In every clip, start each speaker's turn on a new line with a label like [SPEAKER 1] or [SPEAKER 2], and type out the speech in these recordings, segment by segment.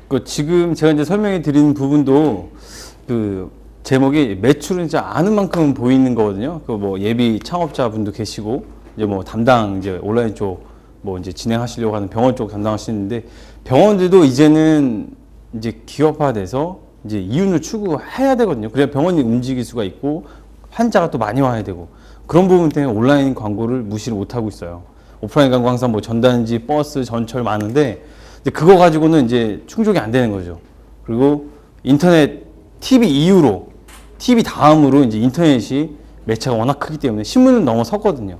[SPEAKER 1] 그 지금 제가 이제 설명해 드린 부분도 그 제목이 매출은 진짜 아는 만큼 보이는 거거든요. 그 뭐 예비 창업자 분도 계시고 이제 뭐 담당 이제 온라인 쪽 뭐 이제 진행하시려고 하는 병원 쪽 담당하시는데 병원들도 이제는 이제 기업화돼서 이제 이윤을 추구해야 되거든요. 그래야 병원이 움직일 수가 있고 환자가 또 많이 와야 되고 그런 부분 때문에 온라인 광고를 무시를 못 하고 있어요. 오프라인 광고 항상 뭐 전단지, 버스, 전철 많은데 이제 그거 가지고는 이제 충족이 안 되는 거죠. 그리고 인터넷, TV 이후로, TV 다음으로 이제 인터넷이 매체가 워낙 크기 때문에 신문은 넘어섰거든요.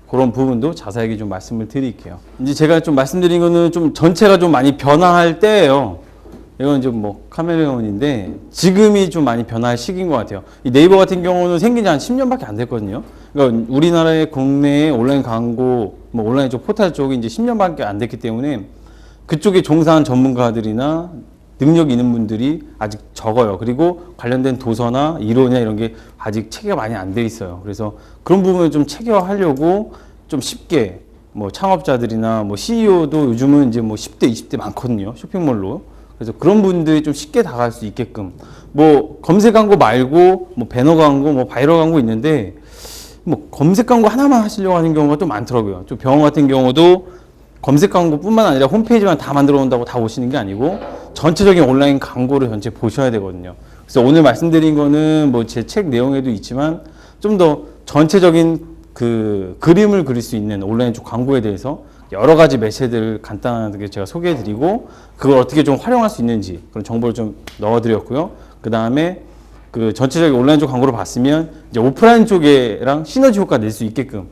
[SPEAKER 1] 그런 부분도 자세하게 좀 말씀을 드릴게요. 이제 제가 좀 말씀드린 거는 좀 전체가 좀 많이 변화할 때예요. 이건 좀 뭐 카멜레온인데 지금이 좀 많이 변화할 시기인 것 같아요. 이 네이버 같은 경우는 생긴 지 한 10년밖에 안 됐거든요. 그러니까 우리나라의 국내의 온라인 광고, 뭐 온라인 쪽 포털 쪽이 이제 10년밖에 안 됐기 때문에 그쪽에 종사한 전문가들이나 능력 있는 분들이 아직 적어요. 그리고 관련된 도서나 이론이나 이런 게 아직 체계가 많이 안 돼 있어요. 그래서 그런 부분을 좀 체계화하려고 좀 쉽게 뭐 창업자들이나 뭐 CEO도 요즘은 이제 뭐 10대, 20대 많거든요. 쇼핑몰로. 그래서 그런 분들이 좀 쉽게 다가갈 수 있게끔 뭐 검색 광고 말고 뭐 배너 광고, 뭐 바이럴 광고 있는데 뭐 검색 광고 하나만 하시려고 하는 경우가 또 많더라고요. 좀 병원 같은 경우도 검색 광고뿐만 아니라 홈페이지만 다 만들어 온다고 다 오시는 게 아니고 전체적인 온라인 광고를 전체 보셔야 되거든요. 그래서 오늘 말씀드린 거는 뭐 제 책 내용에도 있지만 좀 더 전체적인 그 그림을 그릴 수 있는 온라인 쪽 광고에 대해서 여러 가지 매체들을 간단하게 제가 소개해 드리고 그걸 어떻게 좀 활용할 수 있는지 그런 정보를 좀 넣어 드렸고요. 그 다음에 그 전체적인 온라인 쪽 광고를 봤으면 이제 오프라인 쪽에랑 시너지 효과 낼 수 있게끔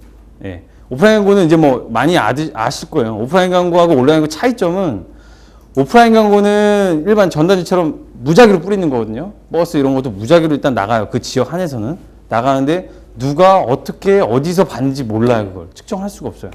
[SPEAKER 1] 예. 오프라인 광고는 이제 뭐 많이 아실 거예요. 오프라인 광고하고 온라인 광고 차이점은 오프라인 광고는 일반 전단지처럼 무작위로 뿌리는 거거든요. 버스 이런 것도 무작위로 일단 나가요. 그 지역 한에서는 나가는데 누가 어떻게 어디서 봤는지 몰라요. 그걸 측정할 수가 없어요.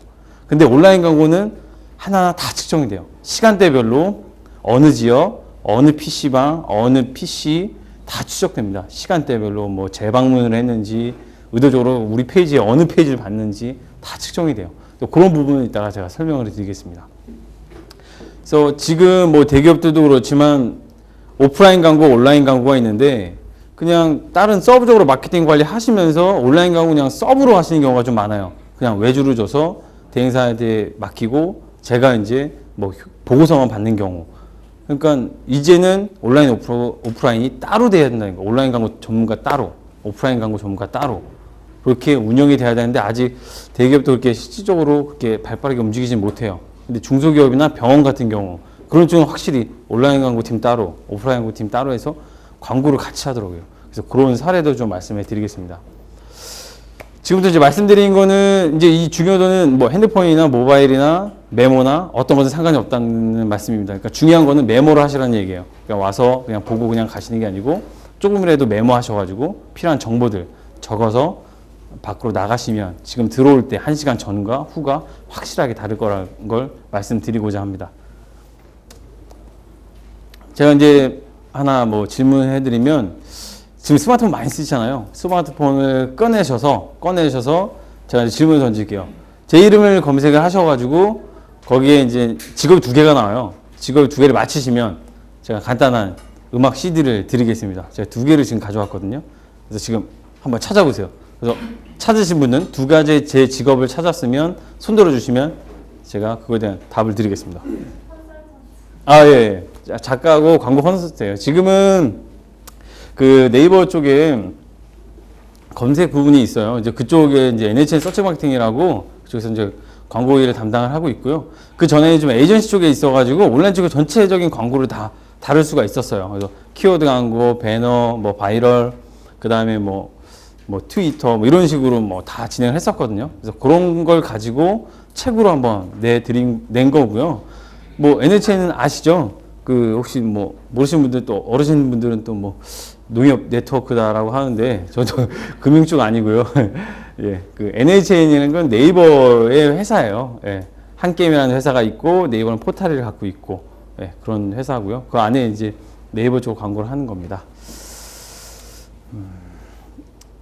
[SPEAKER 1] 근데 온라인 광고는 하나하나 다 측정이 돼요. 시간대별로 어느 지역, 어느 PC방, 어느 PC 다 추적됩니다. 시간대별로 뭐 재방문을 했는지 의도적으로 우리 페이지에 어느 페이지를 봤는지 다 측정이 돼요. 또 그런 부분은 이따가 제가 설명을 드리겠습니다. 그래서 지금 뭐 대기업들도 그렇지만 오프라인 광고, 온라인 광고가 있는데 그냥 다른 서브적으로 마케팅 관리 하시면서 온라인 광고 그냥 서브로 하시는 경우가 좀 많아요. 그냥 외주를 줘서 대행사한테 맡기고 제가 이제 뭐 보고서만 받는 경우. 그러니까 이제는 온라인 오프라인이 따로 돼야 된다는 거. 온라인 광고 전문가 따로, 오프라인 광고 전문가 따로. 그렇게 운영이 돼야 되는데 아직 대기업도 그렇게 실질적으로 그렇게 발빠르게 움직이지 못해요. 근데 중소기업이나 병원 같은 경우 그런 쪽은 확실히 온라인 광고팀 따로, 오프라인 광고팀 따로 해서 광고를 같이 하더라고요. 그래서 그런 사례도 좀 말씀해 드리겠습니다. 지금부터 이제 말씀드린 거는 이제 이 중요도는 뭐 핸드폰이나 모바일이나 메모나 어떤 것은 상관이 없다는 말씀입니다. 그러니까 중요한 거는 메모를 하시라는 얘기예요. 그러니까 와서 그냥 보고 그냥 가시는 게 아니고 조금이라도 메모하셔가지고 필요한 정보들 적어서 밖으로 나가시면 지금 들어올 때 1시간 전과 후가 확실하게 다를 거라는 걸 말씀드리고자 합니다. 제가 이제 하나 뭐 질문해 드리면 지금 스마트폰 많이 쓰시잖아요. 스마트폰을 꺼내셔서 제가 이제 질문을 던질게요. 제 이름을 검색을 하셔가지고 거기에 이제 직업이 2개가 나와요. 직업이 2개를 맞히시면 제가 간단한 음악 CD를 드리겠습니다. 제가 2개를 지금 가져왔거든요. 그래서 지금 한번 찾아보세요. 그래서 찾으신 분은 2가지 제 직업을 찾았으면 손 들어주시면 제가 그거에 대한 답을 드리겠습니다. 아, 예. 작가하고 광고 컨설트예요. 지금은 그 네이버 쪽에 검색 부분이 있어요. 이제 그쪽에 이제 NHN 서치 마케팅이라고 그쪽에서 이제 광고 일을 담당을 하고 있고요. 그 전에 좀 에이전시 쪽에 있어가지고 온라인 쪽에 전체적인 광고를 다 다룰 수가 있었어요. 그래서 키워드 광고, 배너, 뭐 바이럴, 그 다음에 뭐 트위터 뭐 이런 식으로 뭐 다 진행을 했었거든요. 그래서 그런 걸 가지고 책으로 한번 낸 거고요. 뭐 NHN은 아시죠? 그 혹시 뭐 모르시는 분들 또 어르신 분들은 또 뭐 농협 네트워크다라고 하는데 저도 금융 쪽 아니고요. 예, 그 NHN이라는 건 네이버의 회사예요. 예, 한게임이라는 회사가 있고 네이버는 포탈을 갖고 있고 예, 그런 회사고요. 그 안에 이제 네이버 쪽 광고를 하는 겁니다.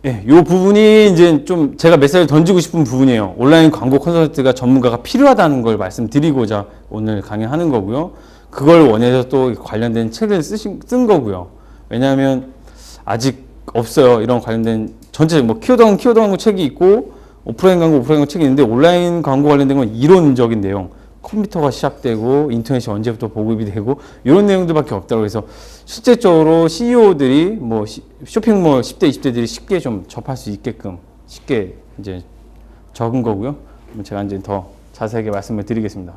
[SPEAKER 1] 예, 요 부분이 이제 좀 제가 메시지를 던지고 싶은 부분이에요. 온라인 광고 컨설트가 전문가가 필요하다는 걸 말씀드리고자 오늘 강의하는 거고요. 그걸 원해서 또 관련된 책을 쓴 거고요. 왜냐하면 아직 없어요. 이런 관련된 전체 뭐 키워드 광고 책이 있고 오프라인 광고 책이 있는데 온라인 광고 관련된 건 이론적인 내용. 컴퓨터가 시작되고 인터넷이 언제부터 보급이 되고 이런 내용들밖에 없다고 해서 실제적으로 CEO들이 뭐 쇼핑몰 10대, 20대들이 쉽게 좀 접할 수 있게끔 쉽게 이제 적은 거고요. 제가 이제 더 자세하게 말씀을 드리겠습니다.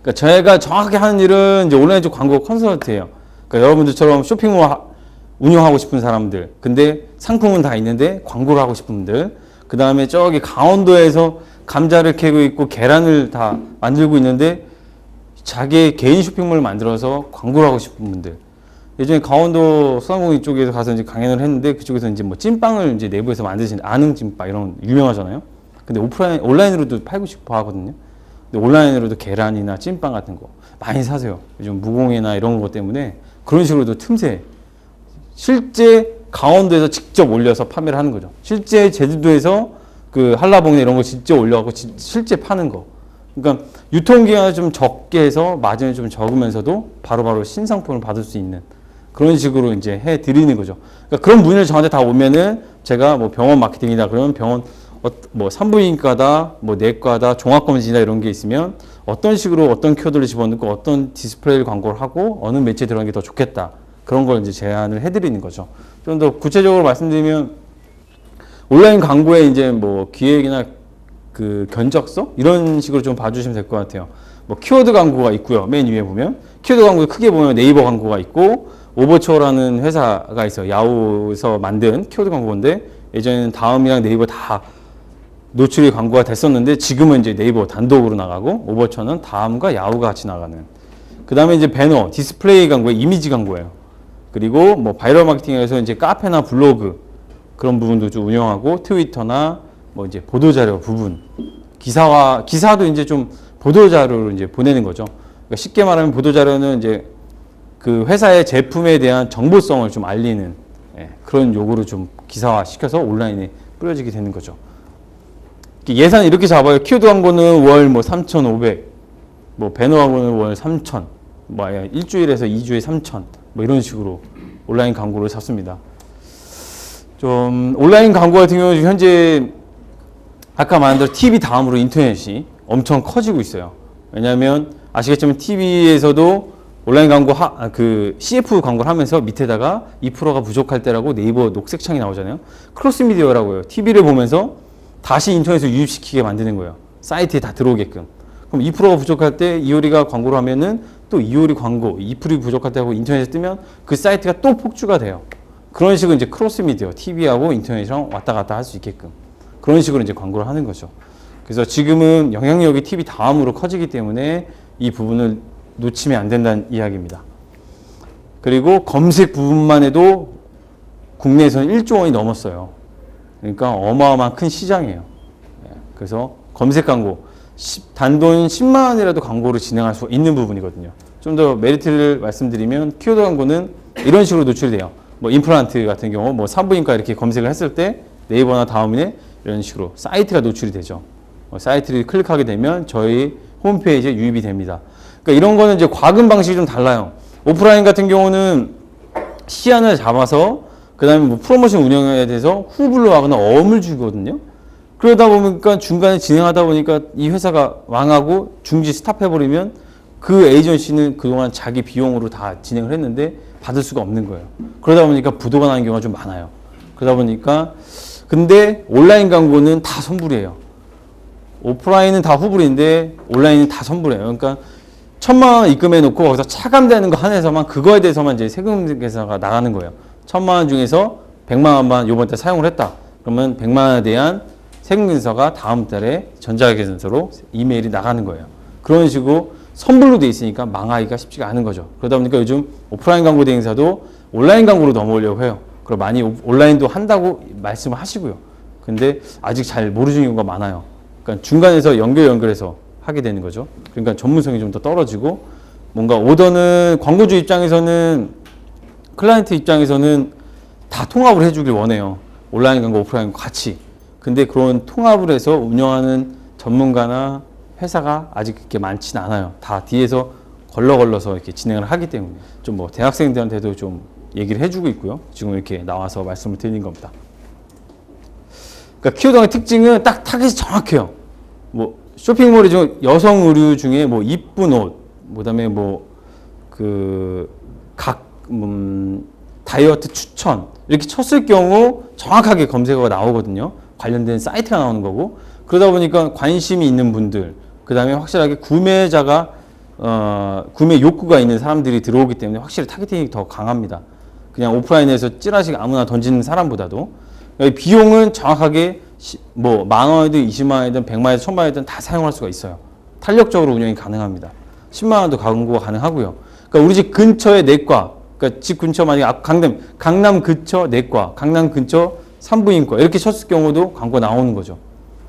[SPEAKER 1] 그러니까 저희가 정확하게 하는 일은 이제 온라인 쪽 광고 컨설턴트예요. 그러니까 여러분들처럼 쇼핑몰 운영하고 싶은 사람들, 근데 상품은 다 있는데 광고를 하고 싶은 분들, 그 다음에 저기 강원도에서 감자를 캐고 있고 계란을 다 만들고 있는데 자기의 개인 쇼핑몰을 만들어서 광고를 하고 싶은 분들. 예전에 강원도 소상공인 쪽에서 가서 이제 강연을 했는데 그쪽에서 이제 뭐 찐빵을 이제 내부에서 만드신 아능찐빵 이런 유명하잖아요. 근데 온라인으로도 팔고 싶어 하거든요. 근데 온라인으로도 계란이나 찐빵 같은 거 많이 사세요. 요즘 무공해나 이런 것 때문에 그런 식으로도 틈새. 실제 강원도에서 직접 올려서 판매를 하는 거죠. 실제 제주도에서 그 한라봉에 이런 거 직접 올려갖고 실제 파는 거. 그러니까 유통기한을 좀 적게 해서 마진을 좀 적으면서도 바로바로 신상품을 받을 수 있는 그런 식으로 이제 해 드리는 거죠. 그러니까 그런 문의를 저한테 다 오면은 제가 뭐 병원 마케팅이다 그러면 병원 뭐 산부인과다 뭐 내과다 종합검진이다 이런 게 있으면 어떤 식으로 어떤 키워드를 집어넣고 어떤 디스플레이 광고를 하고 어느 매체에 들어가는 게 더 좋겠다. 그런 걸 이제 제안을 해드리는 거죠. 좀 더 구체적으로 말씀드리면 온라인 광고에 이제 뭐 기획이나 그 견적서 이런 식으로 좀 봐주시면 될 것 같아요. 뭐 키워드 광고가 있고요. 맨 위에 보면 키워드 광고 크게 보면 네이버 광고가 있고 오버처라는 회사가 있어요. 야후에서 만든 키워드 광고인데 예전에는 다음이랑 네이버 다 노출이 광고가 됐었는데 지금은 이제 네이버 단독으로 나가고 오버처는 다음과 야후가 같이 나가는. 그 다음에 이제 배너, 디스플레이 광고에 이미지 광고예요. 그리고 뭐 바이럴 마케팅에서 이제 카페나 블로그 그런 부분도 좀 운영하고 트위터나 뭐 이제 보도자료 부분 기사도 이제 좀 보도자료로 이제 보내는 거죠. 그러니까 쉽게 말하면 보도자료는 이제 그 회사의 제품에 대한 정보성을 좀 알리는 그런 요구를 좀 기사화 시켜서 온라인에 뿌려지게 되는 거죠. 예산을 이렇게 잡아요. 키워드 광고는 월 뭐 3,500, 뭐 배너 광고는 월 3,000, 뭐 일주일에서 2주에 3,000, 뭐 이런 식으로 온라인 광고를 잡습니다. 좀 온라인 광고 같은 경우는 현재 아까 말한 대로 TV 다음으로 인터넷이 엄청 커지고 있어요. 왜냐하면 아시겠지만 TV에서도 온라인 광고 그 CF 광고를 하면서 밑에다가 2%가 부족할 때라고 네이버 녹색 창이 나오잖아요. 크로스 미디어라고요. TV를 보면서 다시 인터넷을 유입시키게 만드는 거예요. 사이트에 다 들어오게끔. 그럼 2%가 부족할 때 이효리가 광고를 하면은 또 이효리 광고 2% 부족할 때 하고 인터넷에 뜨면 그 사이트가 또 폭주가 돼요. 그런 식으로 이제 크로스 미디어, TV하고 인터넷이랑 왔다 갔다 할 수 있게끔 그런 식으로 이제 광고를 하는 거죠. 그래서 지금은 영향력이 TV 다음으로 커지기 때문에 이 부분을 놓치면 안 된다는 이야기입니다. 그리고 검색 부분만 해도 국내에서는 1조 원이 넘었어요. 그러니까 어마어마한 큰 시장이에요. 그래서 검색 광고, 단돈 10만 원이라도 광고를 진행할 수 있는 부분이거든요. 좀 더 메리트를 말씀드리면 키워드 광고는 이런 식으로 노출이 돼요. 뭐 임플란트 같은 경우 뭐 산부인과 이렇게 검색을 했을 때 네이버나 다음에 이런 식으로 사이트가 노출이 되죠. 사이트를 클릭하게 되면 저희 홈페이지에 유입이 됩니다. 그러니까 이런 거는 이제 과금 방식이 좀 달라요. 오프라인 같은 경우는 시안을 잡아서 그 다음에 뭐 프로모션 운영에 대해서 후불로 하거나 어음을 주거든요. 그러다 보니까 중간에 진행하다 보니까 이 회사가 망하고 중지 스탑해버리면 그 에이전시는 그동안 자기 비용으로 다 진행을 했는데 받을 수가 없는 거예요. 그러다 보니까 부도가 나는 경우가 좀 많아요. 그러다 보니까 근데 온라인 광고는 다 선불이에요. 오프라인은 다 후불인데 온라인은 다 선불이에요. 그러니까 1,000만 원 입금해 놓고 거기서 차감되는 거 한해서만 그거에 대해서만 이제 세금 계산가 나가는 거예요. 1,000만 원 중에서 100만 원만 이번 달 사용을 했다. 그러면 100만 원에 대한 세금 계산서가 다음 달에 전자계산서로 이메일이 나가는 거예요. 그런 식으로 선불로 돼 있으니까 망하기가 쉽지가 않은 거죠. 그러다 보니까 요즘 오프라인 광고 대행사도 온라인 광고로 넘어오려고 해요. 그리고 많이 온라인도 한다고 말씀을 하시고요. 근데 아직 잘 모르시는 경우가 많아요. 그러니까 중간에서 연결해서 하게 되는 거죠. 그러니까 전문성이 좀 더 떨어지고 뭔가 오더는 광고주 입장에서는 클라이언트 입장에서는 다 통합을 해주길 원해요. 온라인 광고, 오프라인 광고 같이. 근데 그런 통합을 해서 운영하는 전문가나 회사가 아직 그렇게 많지는 않아요. 다 뒤에서 걸러서 이렇게 진행을 하기 때문에 좀 뭐 대학생들한테도 좀 얘기를 해주고 있고요. 지금 이렇게 나와서 말씀을 드리는 겁니다. 그러니까 키워드 광고의 특징은 딱 타겟이 정확해요. 뭐 쇼핑몰이 좀 여성 의류 중에 뭐 이쁜 옷, 그다음에 뭐 그 각 다이어트 추천 이렇게 쳤을 경우 정확하게 검색어가 나오거든요. 관련된 사이트가 나오는 거고 그러다 보니까 관심이 있는 분들 그 다음에 확실하게 구매자가 구매 욕구가 있는 사람들이 들어오기 때문에 확실히 타겟팅이 더 강합니다. 그냥 오프라인에서 찌라시 아무나 던지는 사람보다도 비용은 정확하게 뭐 10,000원이든 200,000원이든 100만원이든 1,000만원이든 다 사용할 수가 있어요. 탄력적으로 운영이 가능합니다. 10만원도 광고가 가능하고요. 그러니까 우리 집 근처의 내과, 그러니까 집 근처 만약에 강남 근처 내과, 강남 근처 산부인과 이렇게 쳤을 경우도 광고 나오는 거죠.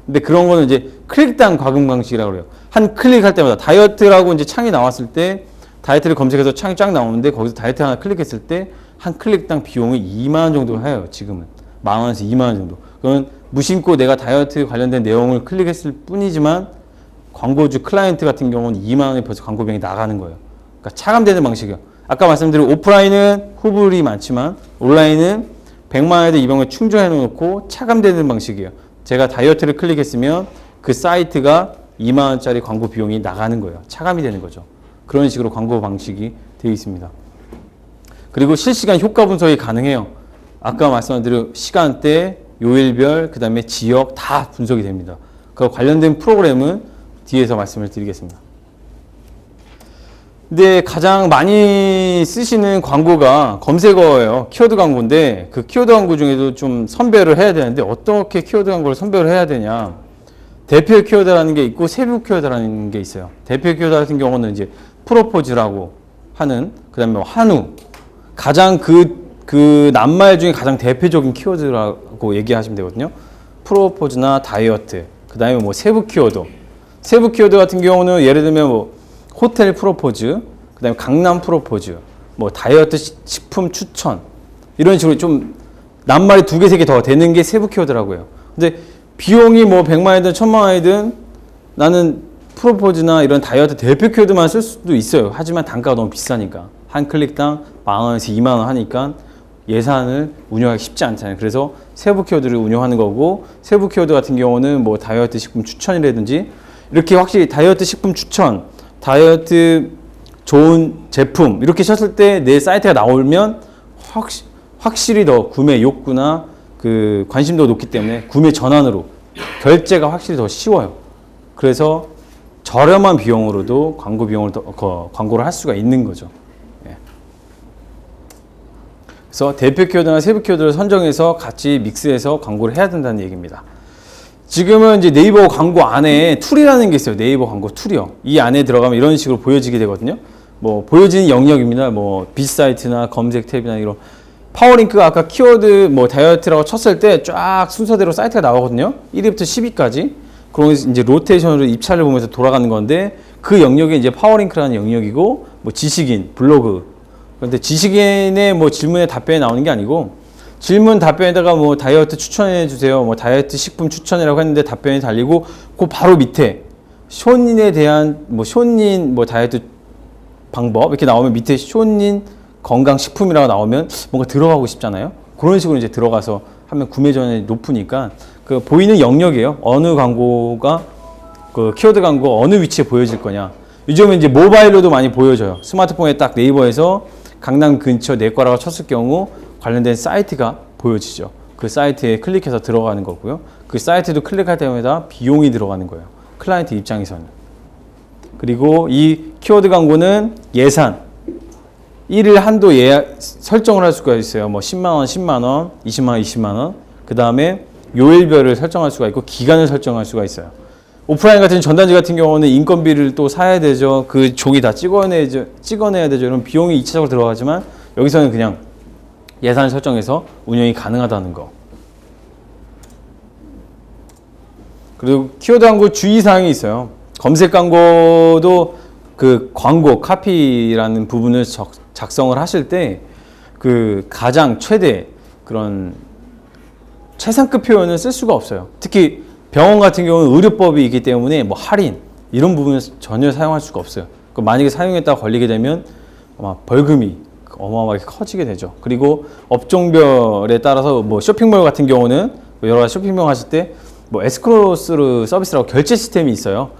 [SPEAKER 1] 근데 그런 거는 이제 클릭당 과금 방식이라고 그래요. 한 클릭할 때마다 다이어트라고 이제 창이 나왔을 때 다이어트를 검색해서 창이 쫙 나오는데 거기서 다이어트 하나 클릭했을 때 한 클릭당 비용이 2만 원 정도 해요. 지금은 10,000원에서 2만 원 정도. 그건 무심코 내가 다이어트 관련된 내용을 클릭했을 뿐이지만 광고주 클라이언트 같은 경우는 2만 원에 벌써 광고 비용이 나가는 거예요. 그러니까 차감되는 방식이에요. 아까 말씀드린 오프라인은 후불이 많지만 온라인은 100만 원에도 200만 충전해 놓고 차감되는 방식이에요. 제가 다이어트를 클릭했으면 그 사이트가 2만 원짜리 광고 비용이 나가는 거예요. 차감이 되는 거죠. 그런 식으로 광고 방식이 되어 있습니다. 그리고 실시간 효과 분석이 가능해요. 아까 말씀드린 시간대, 요일별, 그 다음에 지역 다 분석이 됩니다. 그 관련된 프로그램은 뒤에서 말씀을 드리겠습니다. 근데 가장 많이 쓰시는 광고가 검색어예요. 키워드 광고인데 그 키워드 광고 중에도 좀 선별을 해야 되는데 어떻게 키워드 광고를 선별을 해야 되냐. 대표 키워드라는 게 있고 세부 키워드라는 게 있어요. 대표 키워드 같은 경우는 이제 프로포즈라고 하는 그 다음에 한우 가장 그 낱말 중에 가장 대표적인 키워드라고 얘기하시면 되거든요. 프로포즈나 다이어트 그 다음에 뭐 세부 키워드 같은 경우는 예를 들면 뭐 호텔 프로포즈, 그 다음에 강남 프로포즈, 뭐 다이어트 식품 추천 이런 식으로 좀 낱말이 2개, 3개 더 되는 게 세부 키워드라고 해요. 근데 비용이 뭐 100만 원이든 1,000만 원이든 나는 프로포즈나 이런 다이어트 대표 키워드만 쓸 수도 있어요. 하지만 단가가 너무 비싸니까 한 클릭당 10,000원에서 2만 원 하니까 예산을 운영하기 쉽지 않잖아요. 그래서 세부 키워드를 운영하는 거고 세부 키워드 같은 경우는 뭐 다이어트 식품 추천이라든지 이렇게 확실히 다이어트 식품 추천 다이어트 좋은 제품 이렇게 쳤을 때 내 사이트가 나오면 확실히 더 구매 욕구나 그 관심도가 높기 때문에 구매 전환으로 결제가 확실히 더 쉬워요. 그래서 저렴한 비용으로도 광고 비용을 광고를 할 수가 있는 거죠. 예. 그래서 대표 키워드나 세부 키워드를 선정해서 같이 믹스해서 광고를 해야 된다는 얘기입니다. 지금은 이제 네이버 광고 안에 툴이라는 게 있어요. 네이버 광고 툴이요. 이 안에 들어가면 이런 식으로 보여지게 되거든요. 뭐 보여지는 영역입니다. 뭐 빗사이트나 검색 탭이나 이런 파워링크가 아까 키워드 뭐 다이어트라고 쳤을 때 쫙 순서대로 사이트가 나오거든요. 1위부터 10위까지. 그럼 이제 로테이션으로 입찰을 보면서 돌아가는 건데 그 영역이 이제 파워링크라는 영역이고 뭐 지식인, 블로그. 그런데 지식인의 뭐 질문에 답변이 나오는 게 아니고 질문 답변에다가 뭐 다이어트 추천해 주세요. 뭐 다이어트 식품 추천이라고 했는데 답변이 달리고 그 바로 밑에 쇼닌에 대한 뭐 쇼닌 뭐 다이어트 방법 이렇게 나오면 밑에 쇼닌 건강식품이라고 나오면 뭔가 들어가고 싶잖아요. 그런 식으로 이제 들어가서 하면 구매 전환이 높으니까 그 보이는 영역이에요. 어느 광고가 그 키워드 광고 어느 위치에 보여질 거냐. 요즘은 이제 모바일로도 많이 보여져요. 스마트폰에 딱 네이버에서 강남 근처 내과라고 쳤을 경우 관련된 사이트가 보여지죠. 그 사이트에 클릭해서 들어가는 거고요. 그 사이트도 클릭할 때마다 비용이 들어가는 거예요. 클라이언트 입장에서는. 그리고 이 키워드 광고는 예산, 일일 한도 설정을 할 수가 있어요. 뭐 10만 원, 10만 원, 20만 원, 20만 원. 그 다음에 요일별을 설정할 수가 있고 기간을 설정할 수가 있어요. 오프라인 같은 전단지 같은 경우는 인건비를 또 사야 되죠. 그 종이 다 찍어내야 되죠. 이런 비용이 2차적으로 들어가지만 여기서는 그냥 예산을 설정해서 운영이 가능하다는 거. 그리고 키워드 광고 주의사항이 있어요. 검색 광고도 그 광고 카피라는 부분을 작성을 하실 때 그 가장 최대 그런 최상급 표현을 쓸 수가 없어요. 특히 병원 같은 경우는 의료법이 있기 때문에 뭐 할인 이런 부분을 전혀 사용할 수가 없어요. 만약에 사용했다가 걸리게 되면 아마 벌금이 어마어마하게 커지게 되죠. 그리고 업종별에 따라서 뭐 쇼핑몰 같은 경우는 여러 가지 쇼핑몰 하실 때 뭐 에스크로스 서비스라고 결제 시스템이 있어요.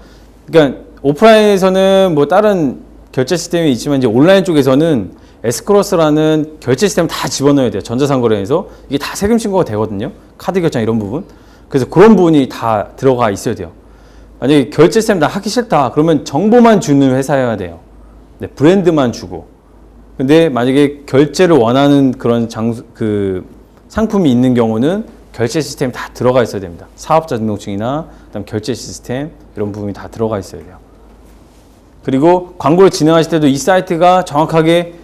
[SPEAKER 1] 그러니까 오프라인에서는 뭐 다른 결제 시스템이 있지만 이제 온라인 쪽에서는 에스크로스라는 결제 시스템을 다 집어넣어야 돼요. 전자상거래에서 이게 다 세금 신고가 되거든요. 카드 결제 이런 부분. 그래서 그런 부분이 다 들어가 있어야 돼요. 만약에 결제 시스템 다 하기 싫다 그러면 정보만 주는 회사여야 돼요. 네, 브랜드만 주고. 근데 만약에 결제를 원하는 그런 상품이 있는 경우는 결제 시스템이 다 들어가 있어야 됩니다. 사업자 등록증이나 그다음 결제 시스템 이런 부분이 다 들어가 있어야 돼요. 그리고 광고를 진행하실 때도 이 사이트가 정확하게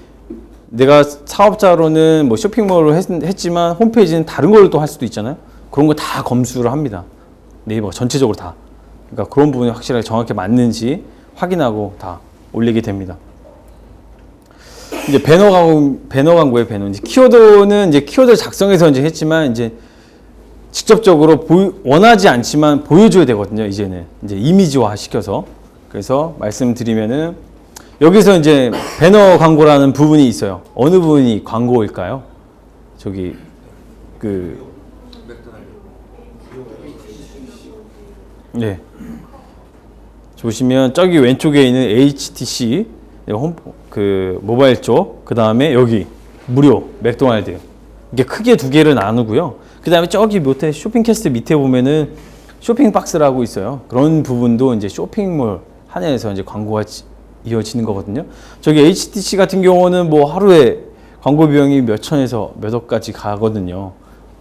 [SPEAKER 1] 내가 사업자로는 뭐 쇼핑몰을 했지만 홈페이지는 다른 걸로 또 할 수도 있잖아요. 그런 거 다 검수를 합니다. 네이버가 전체적으로 다. 그러니까 그런 부분이 확실하게 정확히 맞는지 확인하고 다 올리게 됩니다. 이제 배너 광고의 배너. 이제 키워드는 이제 키워드 작성해서 이제 했지만 이제 직접적으로 원하지 않지만 보여줘야 되거든요. 이제는 이제 이미지화 시켜서. 그래서 말씀드리면은 여기서 이제 배너 광고라는 부분이 있어요. 어느 부분이 광고일까요? 저기 네. 보시면 저기 왼쪽에 있는 HTC 모바일 쪽, 그 다음에 여기 무료 맥도날드 이게 크게 두 개를 나누고요. 그 다음에 저기 밑에 쇼핑캐스트 밑에 보면은 쇼핑박스라고 있어요. 그런 부분도 이제 쇼핑몰 하나에서 이제 광고가 이어지는 거거든요. 저기 HTC 같은 경우는 뭐 하루에 광고 비용이 몇 천에서 몇 억까지 가거든요.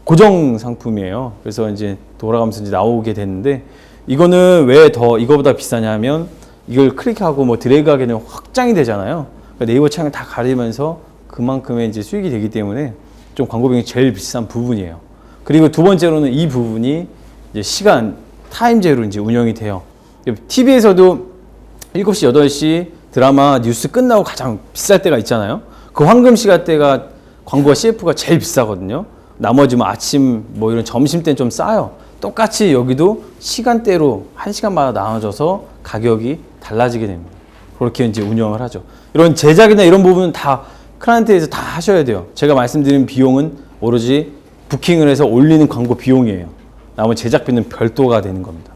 [SPEAKER 1] 고정 상품이에요. 그래서 이제 돌아가면서 이제 나오게 되는데 이거는 왜 더 이거보다 비싸냐면 이걸 클릭하고 뭐 드래그하게 되면 확장이 되잖아요. 그러니까 네이버 창을 다 가리면서 그만큼의 이제 수익이 되기 때문에 좀 광고 비용이 제일 비싼 부분이에요. 그리고 두 번째로는 이 부분이 이제 시간 타임제로 이제 운영이 돼요. TV에서도 7시, 8시 드라마 뉴스 끝나고 가장 비쌀 때가 있잖아요. 그 황금 시간대가 광고가 CF가 제일 비싸거든요. 나머지 뭐 아침 뭐 이런 점심 때는 좀 싸요. 똑같이 여기도 시간대로 1시간마다 나눠져서 가격이 달라지게 됩니다. 그렇게 이제 운영을 하죠. 이런 제작이나 이런 부분은 다 클라이언트에서 다 하셔야 돼요. 제가 말씀드린 비용은 오로지 부킹을 해서 올리는 광고 비용이에요. 나머지 제작비는 별도가 되는 겁니다.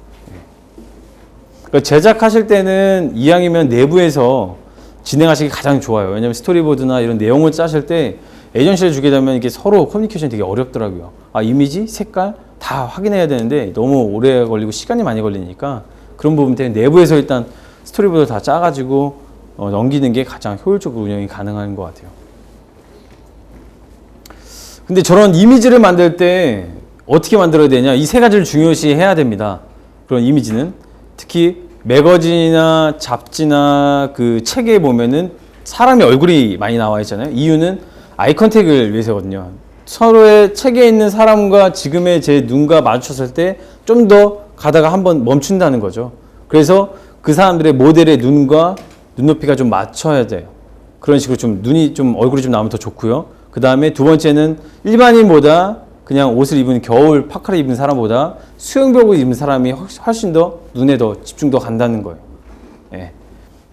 [SPEAKER 1] 그러니까 제작하실 때는 이왕이면 내부에서 진행하시기 가장 좋아요. 왜냐하면 스토리보드나 이런 내용을 짜실 때 에이전시를 주게 되면 이게 서로 커뮤니케이션이 되게 어렵더라고요. 이미지, 색깔 다 확인해야 되는데 너무 오래 걸리고 시간이 많이 걸리니까 그런 부분 때문에 내부에서 일단 스토리보드 다 짜가지고 넘기는 게 가장 효율적으로 운영이 가능한 것 같아요. 근데 저런 이미지를 만들 때 어떻게 만들어야 되냐, 이 세 가지를 중요시 해야 됩니다. 그런 이미지는 특히 매거진이나 잡지나 그 책에 보면은 사람의 얼굴이 많이 나와 있잖아요. 이유는 아이 컨택을 위해서거든요. 서로의 책에 있는 사람과 지금의 제 눈과 마주쳤을 때 좀 더 가다가 한번 멈춘다는 거죠. 그래서 그 사람들의 모델의 눈과 눈높이가 좀 맞춰야 돼요. 그런 식으로 좀 눈이 좀 얼굴이 좀 나오면 더 좋고요. 그 다음에 두 번째는 일반인보다 그냥 옷을 입은 겨울 파카를 입은 사람보다 수영복을 입은 사람이 훨씬 더 눈에 더 집중 더 간다는 거예요. 예.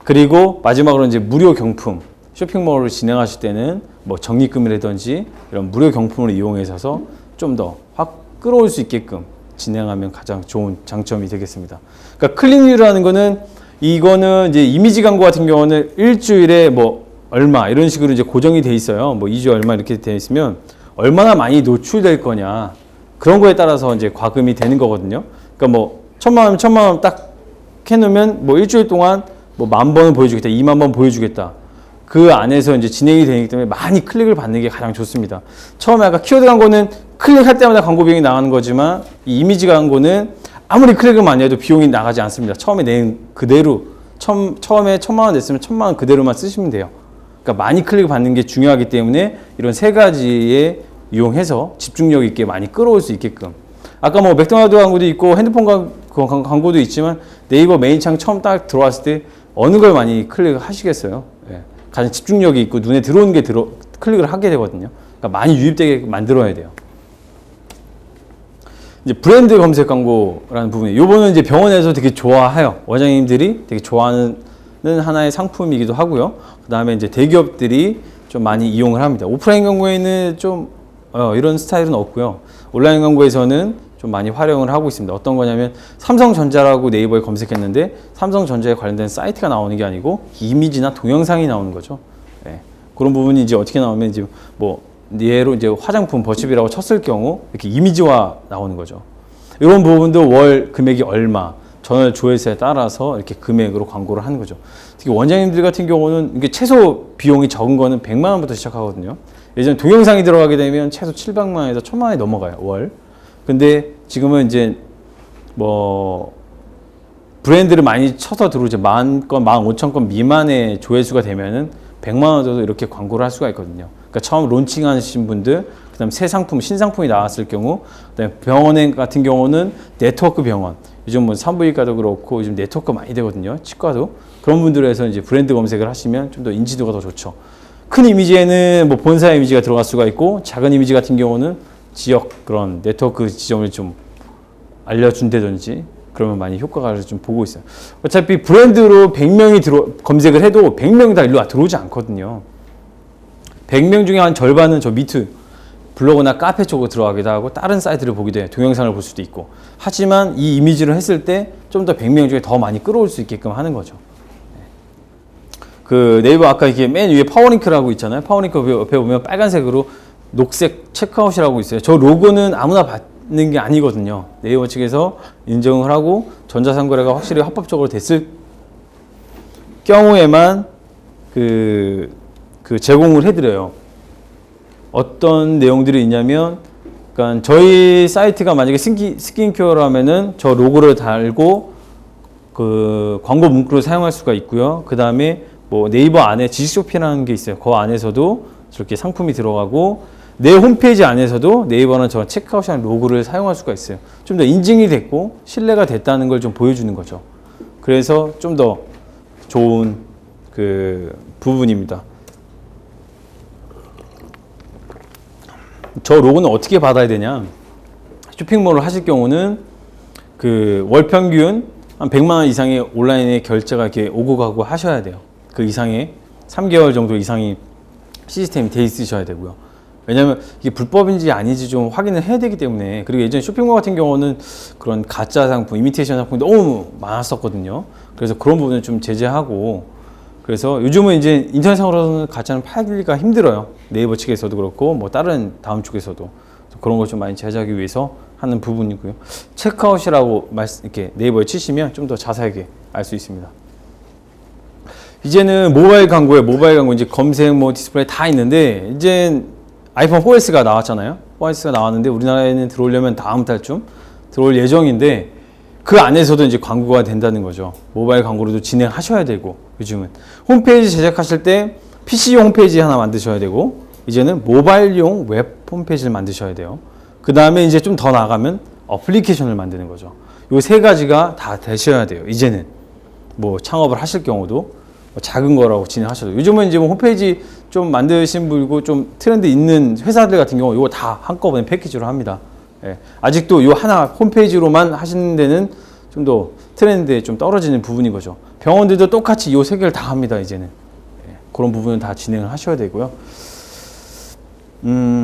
[SPEAKER 1] 그리고 마지막으로 이제 무료 경품, 쇼핑몰을 진행하실 때는 뭐 적립금이라든지 이런 무료 경품을 이용해서 좀 더 확 끌어올 수 있게끔 진행하면 가장 좋은 장점이 되겠습니다. 그러니까 클릭률이라는 거는 이거는 이제 이미지 광고 같은 경우는 일주일에 뭐 얼마 이런 식으로 이제 고정이 돼 있어요. 뭐 2주 얼마 이렇게 돼 있으면 얼마나 많이 노출될 거냐 그런 거에 따라서 이제 과금이 되는 거거든요. 그러니까 뭐 1,000만 원 딱 해놓으면 뭐 일주일 동안 뭐 10,000번을 보여주겠다, 20,000번 보여주겠다. 그 안에서 이제 진행이 되기 때문에 많이 클릭을 받는 게 가장 좋습니다. 처음에 아까 키워드 광고는 클릭할 때마다 광고 비용이 나가는 거지만 이 이미지 광고는 아무리 클릭을 많이 해도 비용이 나가지 않습니다. 처음에 낸 그대로 처음에 1,000만 원 냈으면 1,000만 원 그대로만 쓰시면 돼요. 그러니까 많이 클릭 받는 게 중요하기 때문에 이런 세 가지에 이용해서 집중력 있게 많이 끌어올 수 있게끔. 아까 뭐 맥도날드 광고도 있고 핸드폰 광고도 있지만 네이버 메인창 처음 딱 들어왔을 때 어느 걸 많이 클릭하시겠어요? 예. 가장 집중력이 있고 눈에 들어오는 게 클릭을 하게 되거든요. 그러니까 많이 유입되게 만들어야 돼요. 이제 브랜드 검색 광고라는 부분이, 요거는 이제 병원에서 되게 좋아해요. 원장님들이 되게 좋아하는 하나의 상품이기도 하고요. 그 다음에 이제 대기업들이 좀 많이 이용을 합니다. 오프라인 광고에는 좀 이런 스타일은 없고요. 온라인 광고에서는 좀 많이 활용을 하고 있습니다. 어떤 거냐면 삼성전자라고 네이버에 검색했는데 삼성전자에 관련된 사이트가 나오는 게 아니고 이미지나 동영상이 나오는 거죠. 예. 그런 부분이 이제 어떻게 나오면 이제 뭐 예로 이제 화장품 버치비라고 쳤을 경우 이렇게 이미지화 나오는 거죠. 이런 부분도 월 금액이 얼마, 전월 조회수에 따라서 이렇게 금액으로 광고를 하는 거죠. 특히 원장님들 같은 경우는 이게 최소 비용이 적은 거는 100만 원부터 시작하거든요. 예전 동영상이 들어가게 되면 최소 700만 원에서 1000만 원이 넘어가요, 월. 근데 지금은 이제 뭐 브랜드를 많이 쳐서 들어오죠. 10,000건, 15,000건 미만의 조회수가 되면은 100만 원도 이렇게 광고를 할 수가 있거든요. 그러니까 처음 론칭하신 분들, 그다음 새 상품, 신상품이 나왔을 경우, 그다음에 병원 같은 경우는 네트워크 병원. 요즘 뭐 산부인과도 그렇고 요즘 네트워크 많이 되거든요. 치과도. 그런 분들에서 이제 브랜드 검색을 하시면 좀 더 인지도가 더 좋죠. 큰 이미지에는 뭐 본사 이미지가 들어갈 수가 있고, 작은 이미지 같은 경우는 지역 그런 네트워크 지점을 좀 알려준다든지 그러면 많이 효과가 좀 보고 있어요. 어차피 브랜드로 100명이 검색을 해도 100명이 다 일로 들어오지 않거든요. 100명 중에 한 절반은 저 미트 블로그나 카페 쪽으로 들어가기도 하고 다른 사이트를 보기도 해요. 동영상을 볼 수도 있고. 하지만 이 이미지를 했을 때 좀 더 100명 중에 더 많이 끌어올 수 있게끔 하는 거죠. 그 네이버 아까 이게 맨 위에 파워링크라고 있잖아요. 파워링크 옆에 보면 빨간색으로 녹색 체크아웃이라고 있어요. 저 로고는 아무나 받는 게 아니거든요. 네이버 측에서 인정을 하고 전자상거래가 확실히 합법적으로 됐을 경우에만 그 제공을 해드려요. 어떤 내용들이 있냐면, 그러니까 저희 사이트가 만약에 스킨케어라면은 저 로고를 달고 그 광고 문구를 사용할 수가 있고요. 그 다음에 뭐 네이버 안에 지식쇼핑이라는 게 있어요. 그 안에서도 저렇게 상품이 들어가고 내 홈페이지 안에서도 네이버는 저 체크아웃이라는 로고를 사용할 수가 있어요. 좀 더 인증이 됐고 신뢰가 됐다는 걸 좀 보여주는 거죠. 그래서 좀 더 좋은 그 부분입니다. 저 로고는 어떻게 받아야 되냐? 쇼핑몰을 하실 경우는 그 월 평균 한 100만 원 이상의 온라인에 결제가 이렇게 오고 가고 하셔야 돼요. 그 이상의 3개월 정도 이상이 시스템이 돼 있으셔야 되고요. 왜냐하면 이게 불법인지 아닌지 좀 확인을 해야 되기 때문에. 그리고 예전 쇼핑몰 같은 경우는 그런 가짜 상품, 이미테이션 상품이 너무 많았었거든요. 그래서 그런 부분을 좀 제재하고, 그래서 요즘은 이제 인터넷상으로는 가짜는 팔기가 힘들어요. 네이버 측에서도 그렇고 뭐 다른 다음 쪽에서도 그런 걸 좀 많이 제재하기 위해서 하는 부분이고요. 체크아웃이라고 이렇게 네이버에 치시면 좀 더 자세하게 알 수 있습니다. 이제는 모바일 광고에 모바일 광고 이제 검색 뭐 디스플레이 다 있는데, 이제 아이폰 4S가 나왔잖아요. 4S가 나왔는데 우리나라에는 들어오려면 다음 달쯤 들어올 예정인데, 그 안에서도 이제 광고가 된다는 거죠. 모바일 광고로도 진행하셔야 되고, 요즘은 홈페이지 제작하실 때 PC용 홈페이지 하나 만드셔야 되고, 이제는 모바일용 웹 홈페이지를 만드셔야 돼요. 그 다음에 이제 좀 더 나가면 어플리케이션을 만드는 거죠. 요 세 가지가 다 되셔야 돼요. 이제는 뭐 창업을 하실 경우도 뭐 작은 거라고 진행하셔도. 요즘은 이제 뭐 홈페이지 좀 만드신 분이고 좀 트렌드 있는 회사들 같은 경우 이거 다 한꺼번에 패키지로 합니다. 예. 아직도 요 하나 홈페이지로만 하시는 데는 좀 더 트렌드에 좀 떨어지는 부분인 거죠. 병원들도 똑같이 요 세 개를 다 합니다. 이제는. 예. 그런 부분은 다 진행을 하셔야 되고요.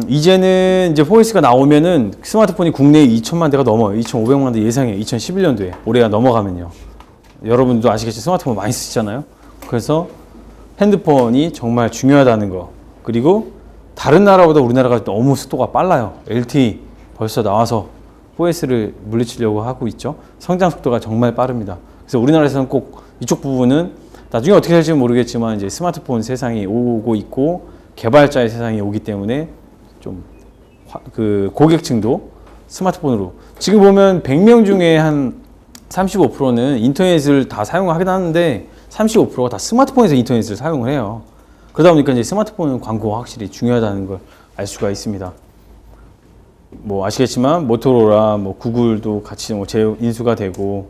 [SPEAKER 1] 이제는 이제 4S가 나오면은 스마트폰이 국내에 2천만 대가 넘어요. 2,500만 대 예상해요. 2011년도에. 올해가 넘어가면요. 여러분도 아시겠지만 스마트폰 많이 쓰시잖아요. 그래서 핸드폰이 정말 중요하다는 거. 그리고 다른 나라보다 우리나라가 너무 속도가 빨라요. LTE 벌써 나와서 4S를 물리치려고 하고 있죠. 성장 속도가 정말 빠릅니다. 그래서 우리나라에서는 꼭 이쪽 부분은 나중에 어떻게 될지는 모르겠지만 이제 스마트폰 세상이 오고 있고 개발자의 세상이 오기 때문에 좀 그 고객층도 스마트폰으로, 지금 보면 100명 중에 한 35%는 인터넷을 다 사용하긴 하는데 35%가 다 스마트폰에서 인터넷을 사용을 해요. 그러다 보니까 이제 스마트폰 광고가 확실히 중요하다는 걸 알 수가 있습니다. 뭐 아시겠지만 모토로라, 뭐 구글도 같이 뭐 재인수가 되고,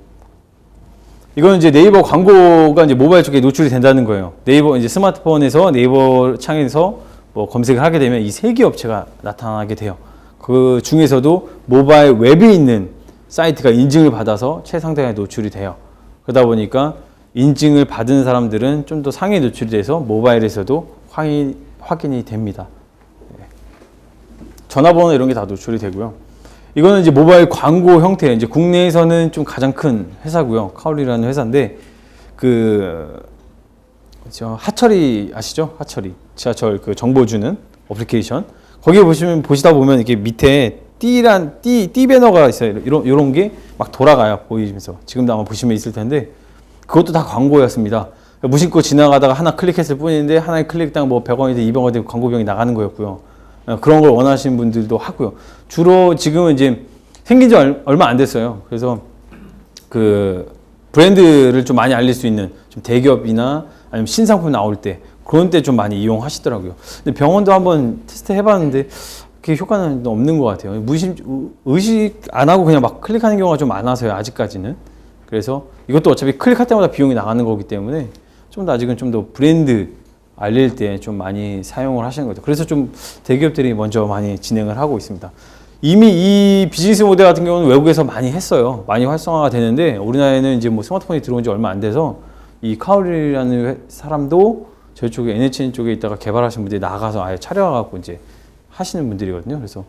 [SPEAKER 1] 이거는 이제 네이버 광고가 이제 모바일 쪽에 노출이 된다는 거예요. 네이버 이제 스마트폰에서 네이버 창에서 뭐 검색을 하게 되면 이 세 개 업체가 나타나게 돼요. 그 중에서도 모바일 웹이 있는 사이트가 인증을 받아서 최상단에 노출이 돼요. 그러다 보니까 인증을 받은 사람들은 좀 더 상위에 노출이 돼서 모바일에서도 확인이 됩니다. 예. 전화번호 이런 게 다 노출이 되고요. 이거는 이제 모바일 광고 형태, 이제 국내에서는 좀 가장 큰 회사고요. 카오리라는 회사인데, 하철이 아시죠? 하철이. 지하철 그 정보 주는 어플리케이션. 거기에 보시다 보면 이렇게 밑에 띠 배너가 있어요. 이런 게 막 돌아가요. 보이면서. 지금도 아마 보시면 있을 텐데, 그것도 다 광고였습니다. 무심코 지나가다가 하나 클릭했을 뿐인데, 하나의 클릭당 뭐 100원이든 200원이든 광고비용이 나가는 거였고요. 그런 걸 원하시는 분들도 하고요. 주로 지금은 이제 생긴 지 얼마 안 됐어요. 그래서 그 브랜드를 좀 많이 알릴 수 있는 좀 대기업이나 아니면 신상품 나올 때 그런 때 좀 많이 이용하시더라고요. 근데 병원도 한번 테스트 해봤는데 그게 효과는 없는 것 같아요. 의식 안 하고 그냥 막 클릭하는 경우가 좀 많아서요. 아직까지는. 그래서 이것도 어차피 클릭할 때마다 비용이 나가는 거기 때문에 좀 더 아직은 좀 더 브랜드 알릴 때 좀 많이 사용을 하시는 거죠. 그래서 좀 대기업들이 먼저 많이 진행을 하고 있습니다. 이미 이 비즈니스 모델 같은 경우는 외국에서 많이 했어요. 많이 활성화가 되는데 우리나라에는 이제 뭐 스마트폰이 들어온 지 얼마 안 돼서 이 카오리라는 사람도 저희 쪽에 NHN 쪽에 있다가 개발하신 분들이 나가서 아예 차려갖고 이제 하시는 분들이거든요. 그래서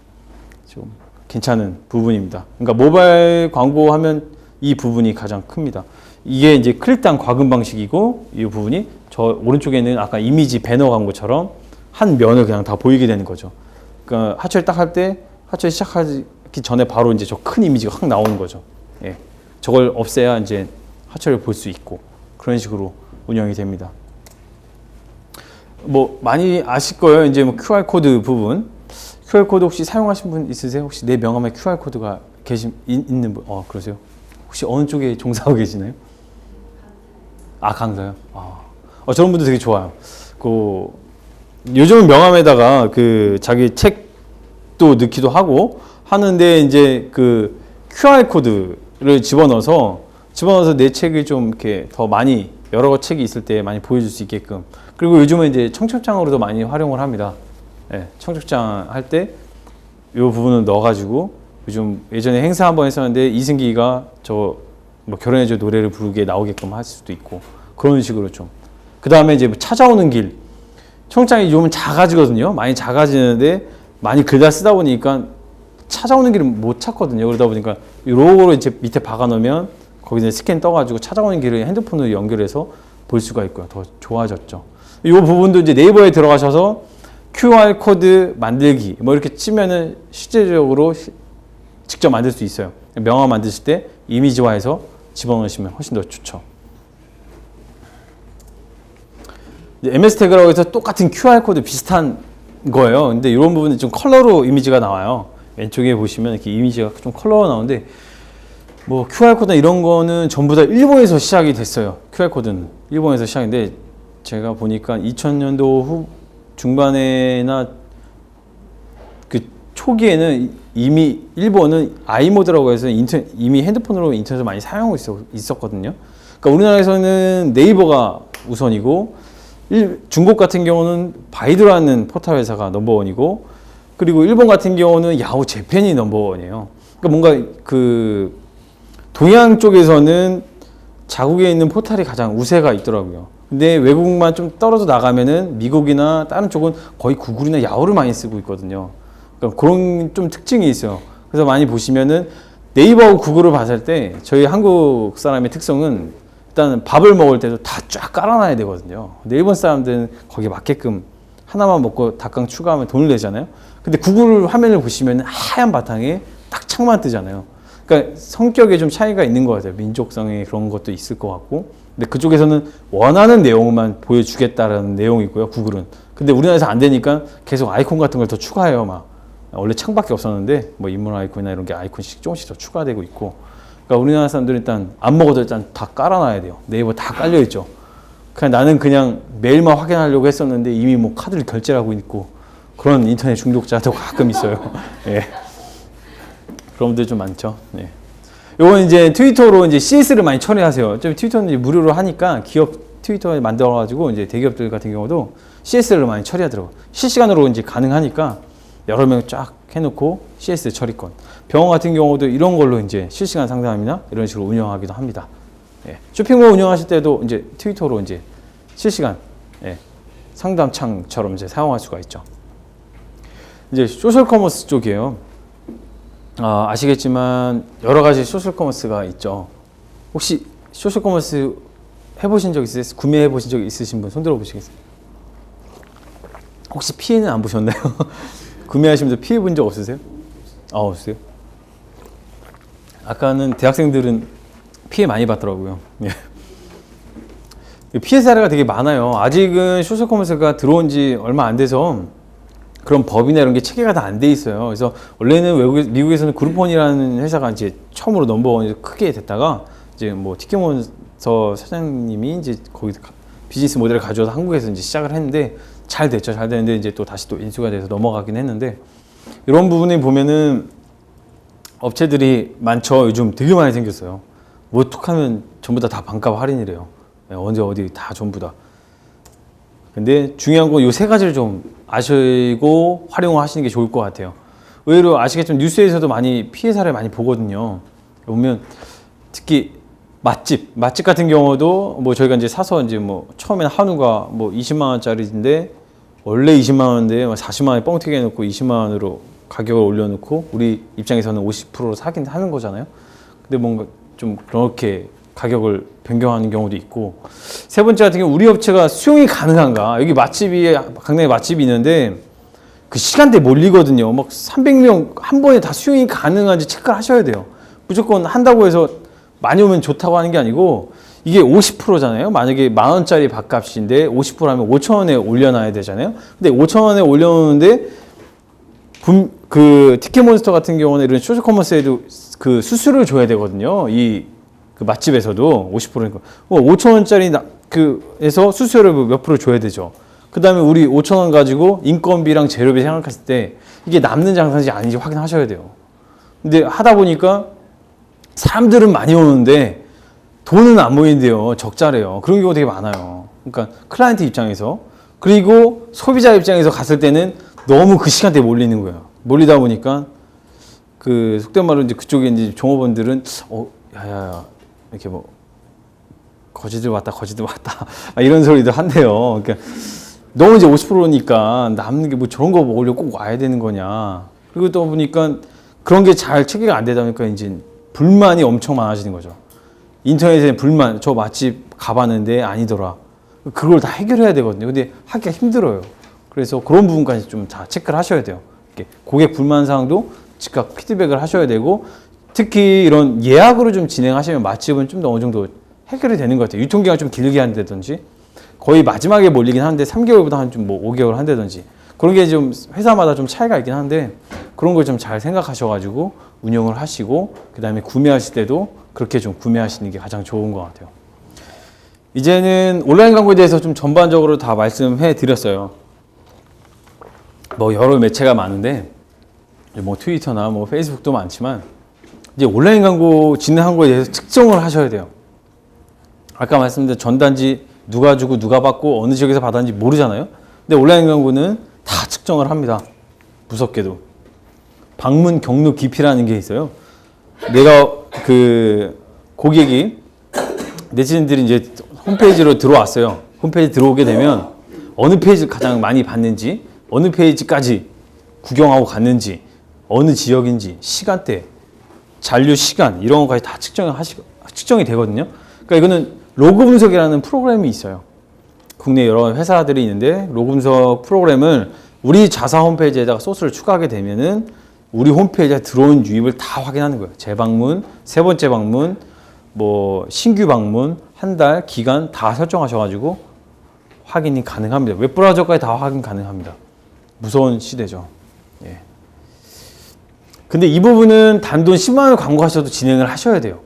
[SPEAKER 1] 좀 괜찮은 부분입니다. 그러니까 모바일 광고하면 이 부분이 가장 큽니다. 이게 이제 클릭당 과금 방식이고 이 부분이 저 오른쪽에는 아까 이미지 배너 광고처럼 한 면을 그냥 다 보이게 되는 거죠. 그러니까 하철 딱 할 때 하철 시작하기 전에 바로 이제 저 큰 이미지가 확 나오는 거죠. 예. 저걸 없애야 이제 하철을 볼 수 있고 그런 식으로 운영이 됩니다. 뭐 많이 아실 거예요. 이제 뭐 QR 코드 부분. QR 코드 혹시 사용하신 분 있으세요? 혹시 내 명함에 QR 코드가 있는 분? 그러세요? 혹시 어느 쪽에 종사하고 계시나요? 강사요? 저런 분들 되게 좋아요. 요즘은 명함에다가 자기 책도 넣기도 하고 하는데 이제 QR 코드를 집어넣어서 내 책을 좀 이렇게 더 많이 여러 책이 있을 때 많이 보여줄 수 있게끔. 그리고 요즘은 이제 청첩장으로도 많이 활용을 합니다. 네, 청첩장 할 때 이 부분을 넣어가지고 요즘 예전에 행사 한번 했었는데 이승기가 뭐 결혼해줘 노래를 부르게 나오게끔 할 수도 있고 그런 식으로 좀. 그 다음에 이제 뭐 찾아오는 길. 청장이 좀 작아지거든요. 많이 작아지는데 많이 글다 쓰다 보니까 찾아오는 길을 못 찾거든요. 그러다 보니까 요거로 이제 밑에 박아 놓으면 거기 이제 스캔 떠가지고 찾아오는 길을 핸드폰으로 연결해서 볼 수가 있고요. 더 좋아졌죠. 이 부분도 이제 네이버에 들어가셔서 QR 코드 만들기 뭐 이렇게 치면은 실제적으로 직접 만들 수 있어요. 명함 만드실 때 이미지화해서 집어넣으시면 훨씬 더 좋죠. MS 태그라고 해서 똑같은 QR 코드 비슷한 거예요. 근데 이런 부분은 좀 컬러로 이미지가 나와요. 왼쪽에 보시면 이렇게 이미지가 좀 컬러로 나오는데 뭐 QR 코드나 이런 거는 전부 다 일본에서 시작이 됐어요. QR 코드는 일본에서 시작인데 제가 보니까 2000년도 중반에나 초기에는 이미 일본은 아이모드라고 해서 이미 핸드폰으로 인터넷을 많이 사용하고 있었거든요. 그러니까 우리나라에서는 네이버가 우선이고 중국 같은 경우는 바이두라는 포털 회사가 넘버원이고 그리고 일본 같은 경우는 야후 재팬이 넘버원이에요. 그러니까 뭔가 동양 쪽에서는 자국에 있는 포털이 가장 우세가 있더라고요. 근데 외국만 좀 떨어져 나가면은 미국이나 다른 쪽은 거의 구글이나 야후를 많이 쓰고 있거든요. 그러니까 그런 좀 특징이 있어요. 그래서 많이 보시면은 네이버하고 구글을 봤을 때 저희 한국 사람의 특성은 일단 밥을 먹을 때도 다 쫙 깔아놔야 되거든요. 근데 일본 사람들은 거기에 맞게끔 하나만 먹고 닭강 추가하면 돈을 내잖아요. 근데 구글 화면을 보시면 하얀 바탕에 딱 창만 뜨잖아요. 그러니까 성격에 좀 차이가 있는 것 같아요. 민족성의 그런 것도 있을 것 같고. 근데 그쪽에서는 원하는 내용만 보여주겠다라는 내용이 있고요. 구글은. 근데 우리나라에서 안 되니까 계속 아이콘 같은 걸 더 추가해요. 막 원래 창밖에 없었는데 뭐 인물 아이콘이나 이런 게 아이콘씩 조금씩 더 추가되고 있고. 그러니까 우리나라 사람들은 일단 안 먹어도 일단 다 깔아놔야 돼요. 네이버 다 깔려 있죠. 나는 그냥 매일만 확인하려고 했었는데 이미 뭐 카드를 결제를 하고 있고 그런 인터넷 중독자도 가끔 있어요. 예. 그런 분들 좀 많죠. 예. 요건 이제 트위터로 이제 CS를 많이 처리하세요. 좀 트위터는 이제 무료로 하니까 기업 트위터 만들어가지고 이제 대기업들 같은 경우도 CS를 많이 처리하더라고요. 실시간으로 이제 가능하니까 여러 명 쫙 해놓고 CS 처리권. 병원 같은 경우도 이런 걸로 이제 실시간 상담이나 이런 식으로 운영하기도 합니다. 예. 쇼핑몰 운영하실 때도 이제 트위터로 이제 실시간 예. 상담창처럼 이제 사용할 수가 있죠. 이제 소셜 커머스 쪽이에요. 아시겠지만 여러 가지 소셜 커머스가 있죠. 혹시 소셜 커머스 해보신 적 있으세요? 구매해 보신 적 있으신 분 손 들어 보시겠어요? 혹시 피해는 안 보셨나요? 구매하시면서 피해 본 적 없으세요? 없으세요? 아까는 대학생들은 피해 많이 받더라고요. 피해 사례가 되게 많아요. 아직은 소셜 커머스가 들어온 지 얼마 안 돼서 그런 법이나 이런 게 체계가 다 안 돼 있어요. 그래서 원래는 미국에서는 그룹폰이라는 회사가 이제 처음으로 넘버원이 크게 됐다가 이제 뭐 티켓몬스터 사장님이 이제 거기 비즈니스 모델을 가져와서 한국에서 이제 시작을 했는데 잘 됐죠. 잘 되는데 이제 또 다시 또 인수가 돼서 넘어가긴 했는데 이런 부분에 보면은 업체들이 많죠. 요즘 되게 많이 생겼어요. 뭐 툭하면 전부 다 반값 할인이래요. 언제 어디 다 전부 다. 근데 중요한 건 요 세 가지를 좀 아시고 활용하시는 게 좋을 것 같아요. 의외로 아시겠지만 뉴스에서도 많이 피해 사례 많이 보거든요. 보면 특히 맛집 같은 경우도 뭐 저희가 이제 사서 이제 뭐 처음에는 한우가 뭐 20만 원짜리인데 원래 20만 원인데 40만 원에 뻥튀기 해놓고 20만 원으로 가격을 올려놓고 우리 입장에서는 50%로 사긴 하는 거잖아요. 근데 뭔가 좀 그렇게 가격을 변경하는 경우도 있고 세 번째 같은 경우 우리 업체가 수용이 가능한가 여기 맛집이 강남에 맛집이 있는데 그 시간대에 몰리거든요. 막 300명 한 번에 다 수용이 가능한지 체크를 하셔야 돼요. 무조건 한다고 해서 많이 오면 좋다고 하는 게 아니고 이게 50%잖아요. 만약에 10,000원짜리 밥값인데 50%하면 5,000원에 올려놔야 되잖아요. 근데 5,000원에 올려놓는데 그 티켓몬스터 같은 경우는 이런 소셜커머스에도 그 수수료를 줘야 되거든요. 그 맛집에서도 50%니까 5,000원짜리 그에서 수수료를 몇 프로 줘야 되죠. 그 다음에 우리 5,000원 가지고 인건비랑 재료비 생각했을 때 이게 남는 장사인지 아닌지 확인하셔야 돼요. 근데 하다 보니까 사람들은 많이 오는데 돈은 안 모이는데요. 적자래요. 그런 경우가 되게 많아요. 그러니까 클라이언트 입장에서 그리고 소비자 입장에서 갔을 때는 너무 그 시간대에 몰리는 거예요. 몰리다 보니까 그 속된 말로 이제 그쪽에 이제 종업원들은 야야야 이렇게 뭐 거지들 왔다 이런 소리도 한대요. 그러니까 너무 이제 50%니까 남는 게 뭐 저런 거 먹으려고 꼭 와야 되는 거냐. 그리고 또 보니까 그런 게 잘 체계가 안 되다 보니까 이제 불만이 엄청 많아지는 거죠. 인터넷에 불만, 저 맛집 가봤는데 아니더라. 그걸 다 해결해야 되거든요. 근데 하기가 힘들어요. 그래서 그런 부분까지 좀 다 체크를 하셔야 돼요. 고객 불만 사항도 즉각 피드백을 하셔야 되고 특히 이런 예약으로 좀 진행하시면 맛집은 좀 더 어느 정도 해결이 되는 것 같아요. 유통기간 좀 길게 한다든지 거의 마지막에 몰리긴 하는데 3개월보다 한 좀 뭐 5개월 한다든지 그런 게 좀 회사마다 좀 차이가 있긴 한데 그런 걸 좀 잘 생각하셔가지고 운영을 하시고 그 다음에 구매하실 때도 그렇게 좀 구매하시는 게 가장 좋은 것 같아요. 이제는 온라인 광고에 대해서 좀 전반적으로 다 말씀해 드렸어요. 뭐 여러 매체가 많은데 뭐 트위터나 뭐 페이스북도 많지만 이제 온라인 광고 진행한 거에 대해서 측정을 하셔야 돼요. 아까 말씀드린 전단지 누가 주고 누가 받고 어느 지역에서 받았는지 모르잖아요. 근데 온라인 광고는 다 측정을 합니다. 무섭게도. 방문 경로 깊이라는 게 있어요. 내가 그 고객이 네티즌들이 이제 홈페이지로 들어왔어요. 홈페이지 들어오게 되면 어느 페이지를 가장 많이 봤는지 어느 페이지까지 구경하고 갔는지 어느 지역인지 시간대 잔류 시간 이런 것까지 다 측정이 되거든요. 그러니까 이거는 로그 분석이라는 프로그램이 있어요. 국내 여러 회사들이 있는데 로그 분석 프로그램을 우리 자사 홈페이지에다가 소스를 추가하게 되면은 우리 홈페이지에 들어온 유입을 다 확인하는 거예요. 재방문, 세 번째 방문, 뭐 신규 방문, 한 달, 기간 다 설정하셔가지고 확인이 가능합니다. 웹브라우저까지 다 확인 가능합니다. 무서운 시대죠. 예. 근데 이 부분은 단돈 10만 원 광고하셔도 진행을 하셔야 돼요.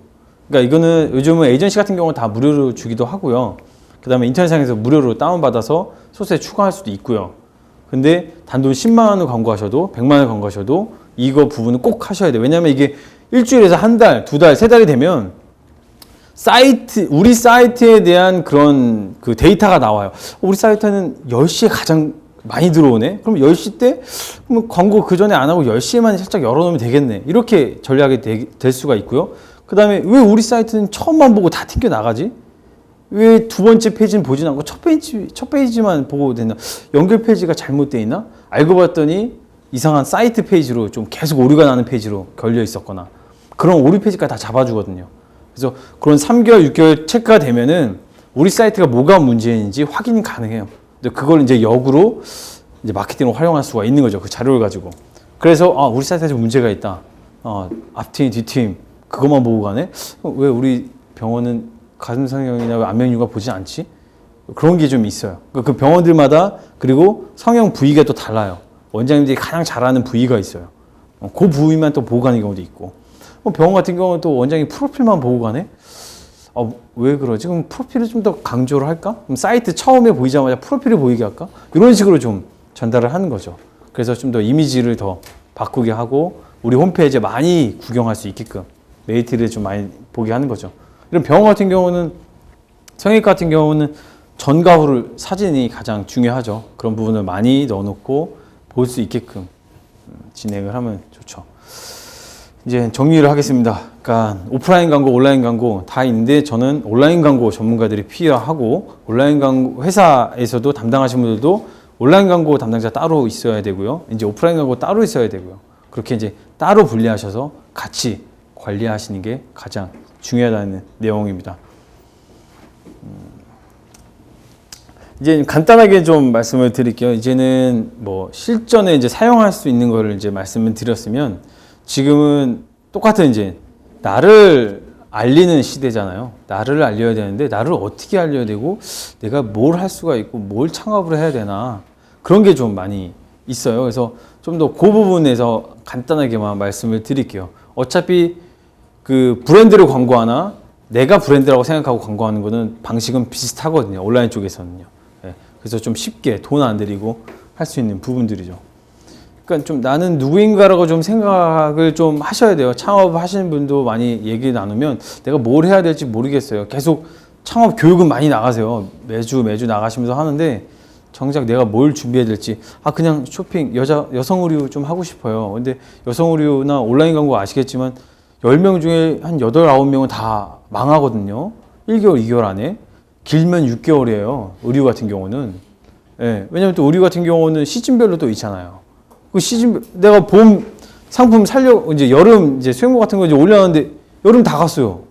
[SPEAKER 1] 그러니까 이거는 요즘은 에이전시 같은 경우는 다 무료로 주기도 하고요. 그 다음에 인터넷상에서 무료로 다운받아서 소스에 추가할 수도 있고요. 근데 단돈 10만 원을 광고하셔도 100만 원을 광고하셔도 이거 부분은 꼭 하셔야 돼요. 왜냐하면 이게 일주일에서 한 달, 두 달, 세 달이 되면 우리 사이트에 대한 그런 그 데이터가 나와요. 우리 사이트는 10시에 가장 많이 들어오네? 그럼 10시 때 그럼 광고 그 전에 안 하고 10시에만 살짝 열어놓으면 되겠네. 이렇게 전략이 될 수가 있고요. 그 다음에 왜 우리 사이트는 처음만 보고 다 튕겨 나가지? 왜 두 번째 페이지는 보진 않고 첫 페이지만 보고 되나? 연결 페이지가 잘못되어 있나? 알고 봤더니 이상한 사이트 페이지로 좀 계속 오류가 나는 페이지로 걸려 있었거나 그런 오류 페이지까지 다 잡아주거든요. 그래서 그런 3개월, 6개월 체크가 되면은 우리 사이트가 뭐가 문제인지 확인이 가능해요. 근데 그걸 이제 역으로 이제 마케팅으로 활용할 수가 있는 거죠. 그 자료를 가지고. 그래서 우리 사이트에 문제가 있다. 앞팀, 뒤팀 그것만 보고 가네. 왜 우리 병원은 가슴 성형이나 안면유가 보지 않지? 그런 게 좀 있어요. 그 병원들마다 그리고 성형 부위가 또 달라요. 원장님들이 가장 잘하는 부위가 있어요. 그 부위만 또 보고 가는 경우도 있고. 병원 같은 경우는 또 원장님 프로필만 보고 가네. 왜 그러지? 그럼 프로필을 좀 더 강조를 할까? 그럼 사이트 처음에 보이자마자 프로필을 보이게 할까? 이런 식으로 좀 전달을 하는 거죠. 그래서 좀 더 이미지를 더 바꾸게 하고 우리 홈페이지에 많이 구경할 수 있게끔 메리트를 좀 많이 보게 하는 거죠. 이런 병원 같은 경우는 성형외과 같은 경우는 전과 후를 사진이 가장 중요하죠. 그런 부분을 많이 넣어놓고 볼 수 있게끔 진행을 하면 좋죠. 이제 정리를 하겠습니다. 그러니까 오프라인 광고, 온라인 광고 다 있는데 저는 온라인 광고 전문가들이 필요하고 온라인 광고 회사에서도 담당하시는 분들도 온라인 광고 담당자 따로 있어야 되고요. 이제 오프라인 광고 따로 있어야 되고요. 그렇게 이제 따로 분리하셔서 같이 관리하시는 게 가장 중요하다는 내용입니다. 이제 간단하게 좀 말씀을 드릴게요. 이제는 뭐 실전에 이제 사용할 수 있는 거를 이제 말씀을 드렸으면 지금은 똑같은 이제 나를 알리는 시대잖아요. 나를 알려야 되는데 나를 어떻게 알려야 되고 내가 뭘 할 수가 있고 뭘 창업을 해야 되나 그런 게 좀 많이 있어요. 그래서 좀 더 그 부분에서 간단하게만 말씀을 드릴게요. 어차피 그 브랜드를 광고하나 내가 브랜드라고 생각하고 광고하는 거는 방식은 비슷하거든요. 온라인 쪽에서는요. 네. 그래서 좀 쉽게 돈 안 들이고 할 수 있는 부분들이죠. 그러니까 좀 나는 누구인가라고 좀 생각을 좀 하셔야 돼요. 창업 하시는 분도 많이 얘기 나누면 내가 뭘 해야 될지 모르겠어요. 계속 창업 교육은 많이 나가세요. 매주 나가시면서 하는데 정작 내가 뭘 준비해야 될지 그냥 쇼핑 여성 의류 좀 하고 싶어요. 근데 여성 의류나 온라인 광고 아시겠지만 10명 중에 한 8, 9명은 다 망하거든요. 1개월, 2개월 안에. 길면 6개월이에요. 의류 같은 경우는. 예, 왜냐면 또 의류 같은 경우는 시즌별로 또 있잖아요. 그 시즌, 내가 봄 상품 이제 여름, 이제 수영복 같은 거 이제 올려놨는데 여름 다 갔어요.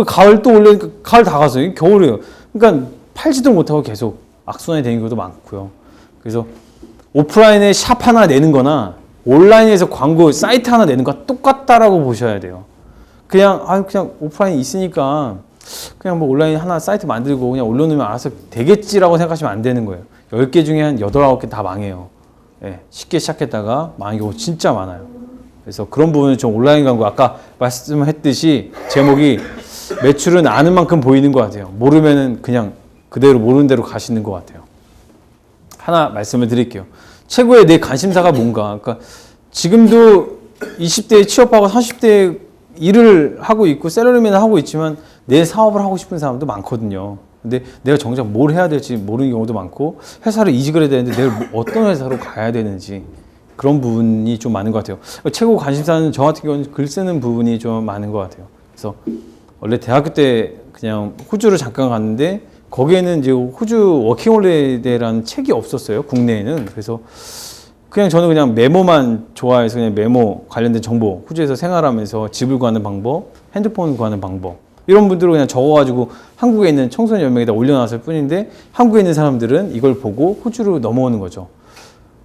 [SPEAKER 1] 가을 또 올려니까 가을 다 갔어요. 겨울이에요. 그러니까 팔지도 못하고 계속 악순환이 되는 것도 많고요. 그래서 오프라인에 샵 하나 내는 거나 온라인에서 광고 사이트 하나 내는 거 똑같다라고 보셔야 돼요. 그냥 오프라인 있으니까 그냥 뭐 온라인 하나 사이트 만들고 그냥 올려놓으면 알아서 되겠지라고 생각하시면 안 되는 거예요. 10개 중에 한 8, 9개 다 망해요. 예, 쉽게 시작했다가 망한 경우 진짜 많아요. 그래서 그런 부분은 좀 온라인 광고 아까 말씀했듯이 제목이 매출은 아는 만큼 보이는 것 같아요. 모르면은 그냥 그대로 모르는 대로 가시는 것 같아요. 하나 말씀을 드릴게요. 최고의 내 관심사가 뭔가. 그러니까 지금도 20대에 취업하고 30대에 일을 하고 있고 샐러리맨을 하고 있지만 내 사업을 하고 싶은 사람도 많거든요. 근데 내가 정작 뭘 해야 될지 모르는 경우도 많고 회사를 이직을 해야 되는데 내가 어떤 회사로 가야 되는지 그런 부분이 좀 많은 것 같아요. 최고 관심사는 저 같은 경우는 글 쓰는 부분이 좀 많은 것 같아요. 그래서 원래 대학교 때 그냥 호주를 잠깐 갔는데 거기에는 이제 호주 워킹홀리데이라는 책이 없었어요. 국내에는. 그래서 그냥 저는 그냥 메모만 좋아해서 그냥 메모 관련된 정보, 호주에서 생활하면서 집을 구하는 방법, 핸드폰 구하는 방법 이런 분들을 그냥 적어가지고 한국에 있는 청소년 연맹에다 올려놨을 뿐인데 한국에 있는 사람들은 이걸 보고 호주로 넘어오는 거죠.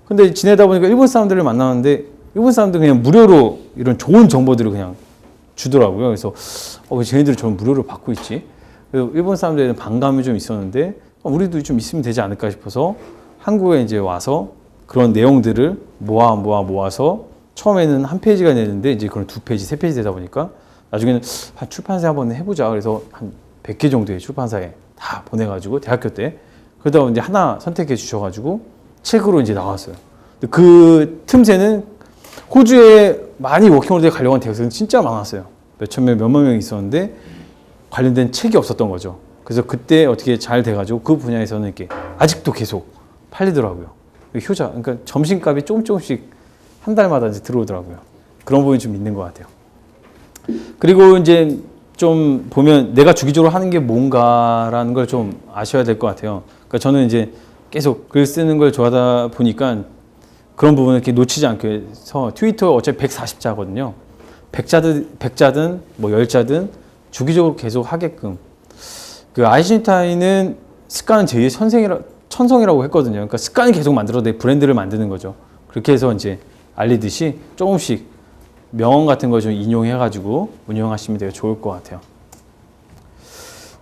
[SPEAKER 1] 근데 지내다 보니까 일본 사람들을 만나는데 일본 사람들은 그냥 무료로 이런 좋은 정보들을 그냥 주더라고요. 그래서 왜 쟤네들이 저런 무료로 받고 있지? 그래서 일본 사람들에는 반감이 좀 있었는데 우리도 좀 있으면 되지 않을까 싶어서 한국에 이제 와서 그런 내용들을 모아서 처음에는 한 페이지가 되는데 이제 그런 2페이지, 3페이지 되다 보니까 나중에는 한 출판사에 한번 해보자. 그래서 한 100개 정도의 출판사에 다 보내가지고 대학교 때 그러다가 이제 하나 선택해 주셔가지고 책으로 이제 나왔어요. 그 틈새는 호주에 많이 워킹홀리데이 가려고 한 대학생은 진짜 많았어요. 몇천 명, 몇만 명이 있었는데 관련된 책이 없었던 거죠. 그래서 그때 어떻게 잘 돼가지고 그 분야에서는 이렇게 아직도 계속 팔리더라고요. 효자, 그러니까 점심값이 조금씩 한 달마다 이제 들어오더라고요. 그런 부분이 좀 있는 것 같아요. 그리고 이제 좀 보면 내가 주기적으로 하는 게 뭔가라는 걸 좀 아셔야 될 것 같아요. 그러니까 저는 이제 계속 글 쓰는 걸 좋아하다 보니까 그런 부분을 이렇게 놓치지 않기 위해서 트위터 어차피 140자거든요. 100자든 뭐 10자든 주기적으로 계속 하게끔. 그 아인슈타인은 습관은 제2의 천성이라고 했거든요. 그러니까 습관을 계속 만들어 내 브랜드를 만드는 거죠. 그렇게 해서 이제 알리듯이 조금씩 명언 같은 거 좀 인용해가지고 운영하시면 되게 좋을 것 같아요.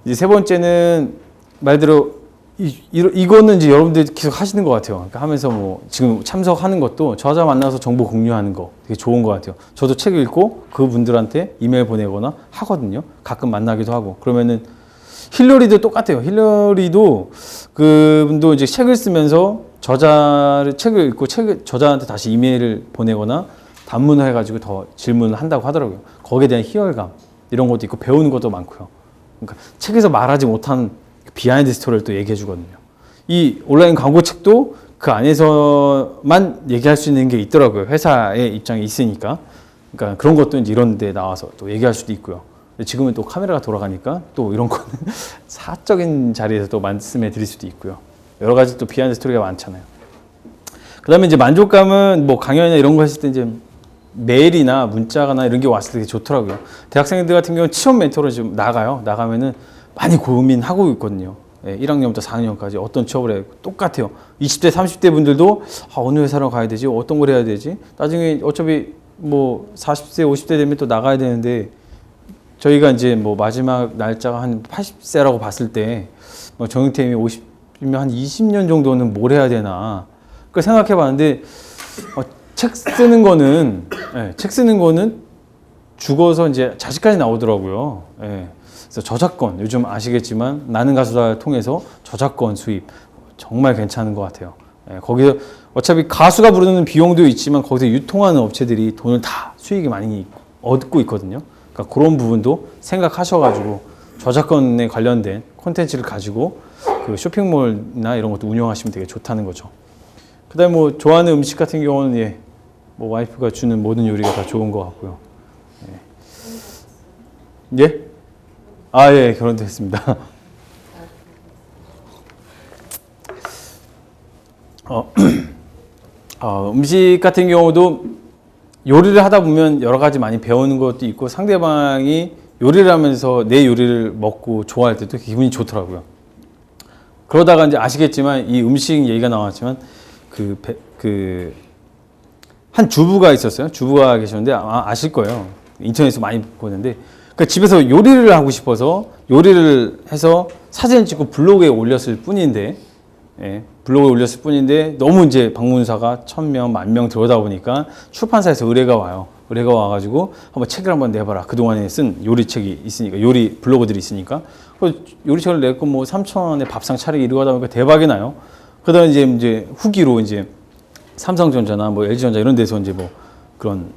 [SPEAKER 1] 이제 세 번째는 말대로 이거는 이제 여러분들이 계속 하시는 것 같아요. 그러니까 하면서 뭐 지금 참석하는 것도 저자 만나서 정보 공유하는 거 되게 좋은 것 같아요. 저도 책 읽고 그분들한테 이메일 보내거나 하거든요. 가끔 만나기도 하고. 그러면은 힐러리도 똑같아요. 힐러리도 그분도 이제 책을 쓰면서 책을 읽고 저자한테 다시 이메일을 보내거나 단문을 해가지고 더 질문을 한다고 하더라고요. 거기에 대한 희열감 이런 것도 있고 배우는 것도 많고요. 그러니까 책에서 말하지 못한 비하인드 스토리를 또 얘기해 주거든요. 이 온라인 광고 책도 그 안에서만 얘기할 수 있는 게 있더라고요. 회사의 입장이 있으니까. 그러니까 그런 것도 이제 이런 데 나와서 또 얘기할 수도 있고요. 지금은 또 카메라가 돌아가니까 또 이런 거는 사적인 자리에서 또 말씀해 드릴 수도 있고요. 여러 가지 또 비하인드 스토리가 많잖아요. 그 다음에 이제 만족감은 뭐 강연이나 이런 거 했을 때 이제 메일이나 문자나 이런 게 왔을 때 되게 좋더라고요. 대학생들 같은 경우는 취업 멘토로 지금 나가면은 많이 고민하고 있거든요. 예, 1학년부터 4학년까지 어떤 취업을 해야 똑같아요. 20대, 30대 분들도 어느 회사로 가야 되지? 어떤 걸 해야 되지? 나중에 어차피 뭐 40세, 50대 되면 또 나가야 되는데 저희가 이제 뭐 마지막 날짜가 한 80세라고 봤을 때 정육팀이 50이면 한 20년 정도는 뭘 해야 되나 그걸 생각해 봤는데 책 쓰는 거는 죽어서 이제 자식까지 나오더라고요. 예. 그래서 저작권 요즘 아시겠지만 나는 가수다 통해서 저작권 수입 정말 괜찮은 것 같아요. 예. 거기서 어차피 가수가 부르는 비용도 있지만 거기서 유통하는 업체들이 돈을 다 수익이 많이 얻고 있거든요. 그러니까 그런 부분도 생각하셔가지고 저작권에 관련된 콘텐츠를 가지고 그 쇼핑몰이나 이런 것도 운영하시면 되게 좋다는 거죠. 그다음에 뭐 좋아하는 음식 같은 경우는 예, 뭐 와이프가 주는 모든 요리가 다 좋은 것 같고요. 예? 예? 아, 예, 결혼도 했습니다. 음식 같은 경우도 요리를 하다 보면 여러 가지 많이 배우는 것도 있고 상대방이 요리를 하면서 내 요리를 먹고 좋아할 때도 기분이 좋더라고요. 그러다가 이제 아시겠지만 이 음식 얘기가 나왔지만 한 주부가 있었어요. 주부가 계셨는데 아실 거예요. 인터넷에서 많이 보는데 그러니까 집에서 요리를 하고 싶어서 요리를 해서 사진을 찍고 블로그에 올렸을 뿐인데 예, 블로그에 올렸을 뿐인데 너무 이제 방문사가 1000명, 10,000명 들어오다 보니까 출판사에서 의뢰가 와요. 의뢰가 와가지고 한번 책을 한번 내봐라. 그동안에 쓴 요리책이 있으니까, 요리 블로그들이 있으니까. 요리책을 냈고 뭐 3,000원에 밥상 차리기 이러고 하다 보니까 대박이 나요. 그 다음에 이제 후기로 이제 삼성전자나 뭐 LG전자 이런 데서 이제 뭐 그런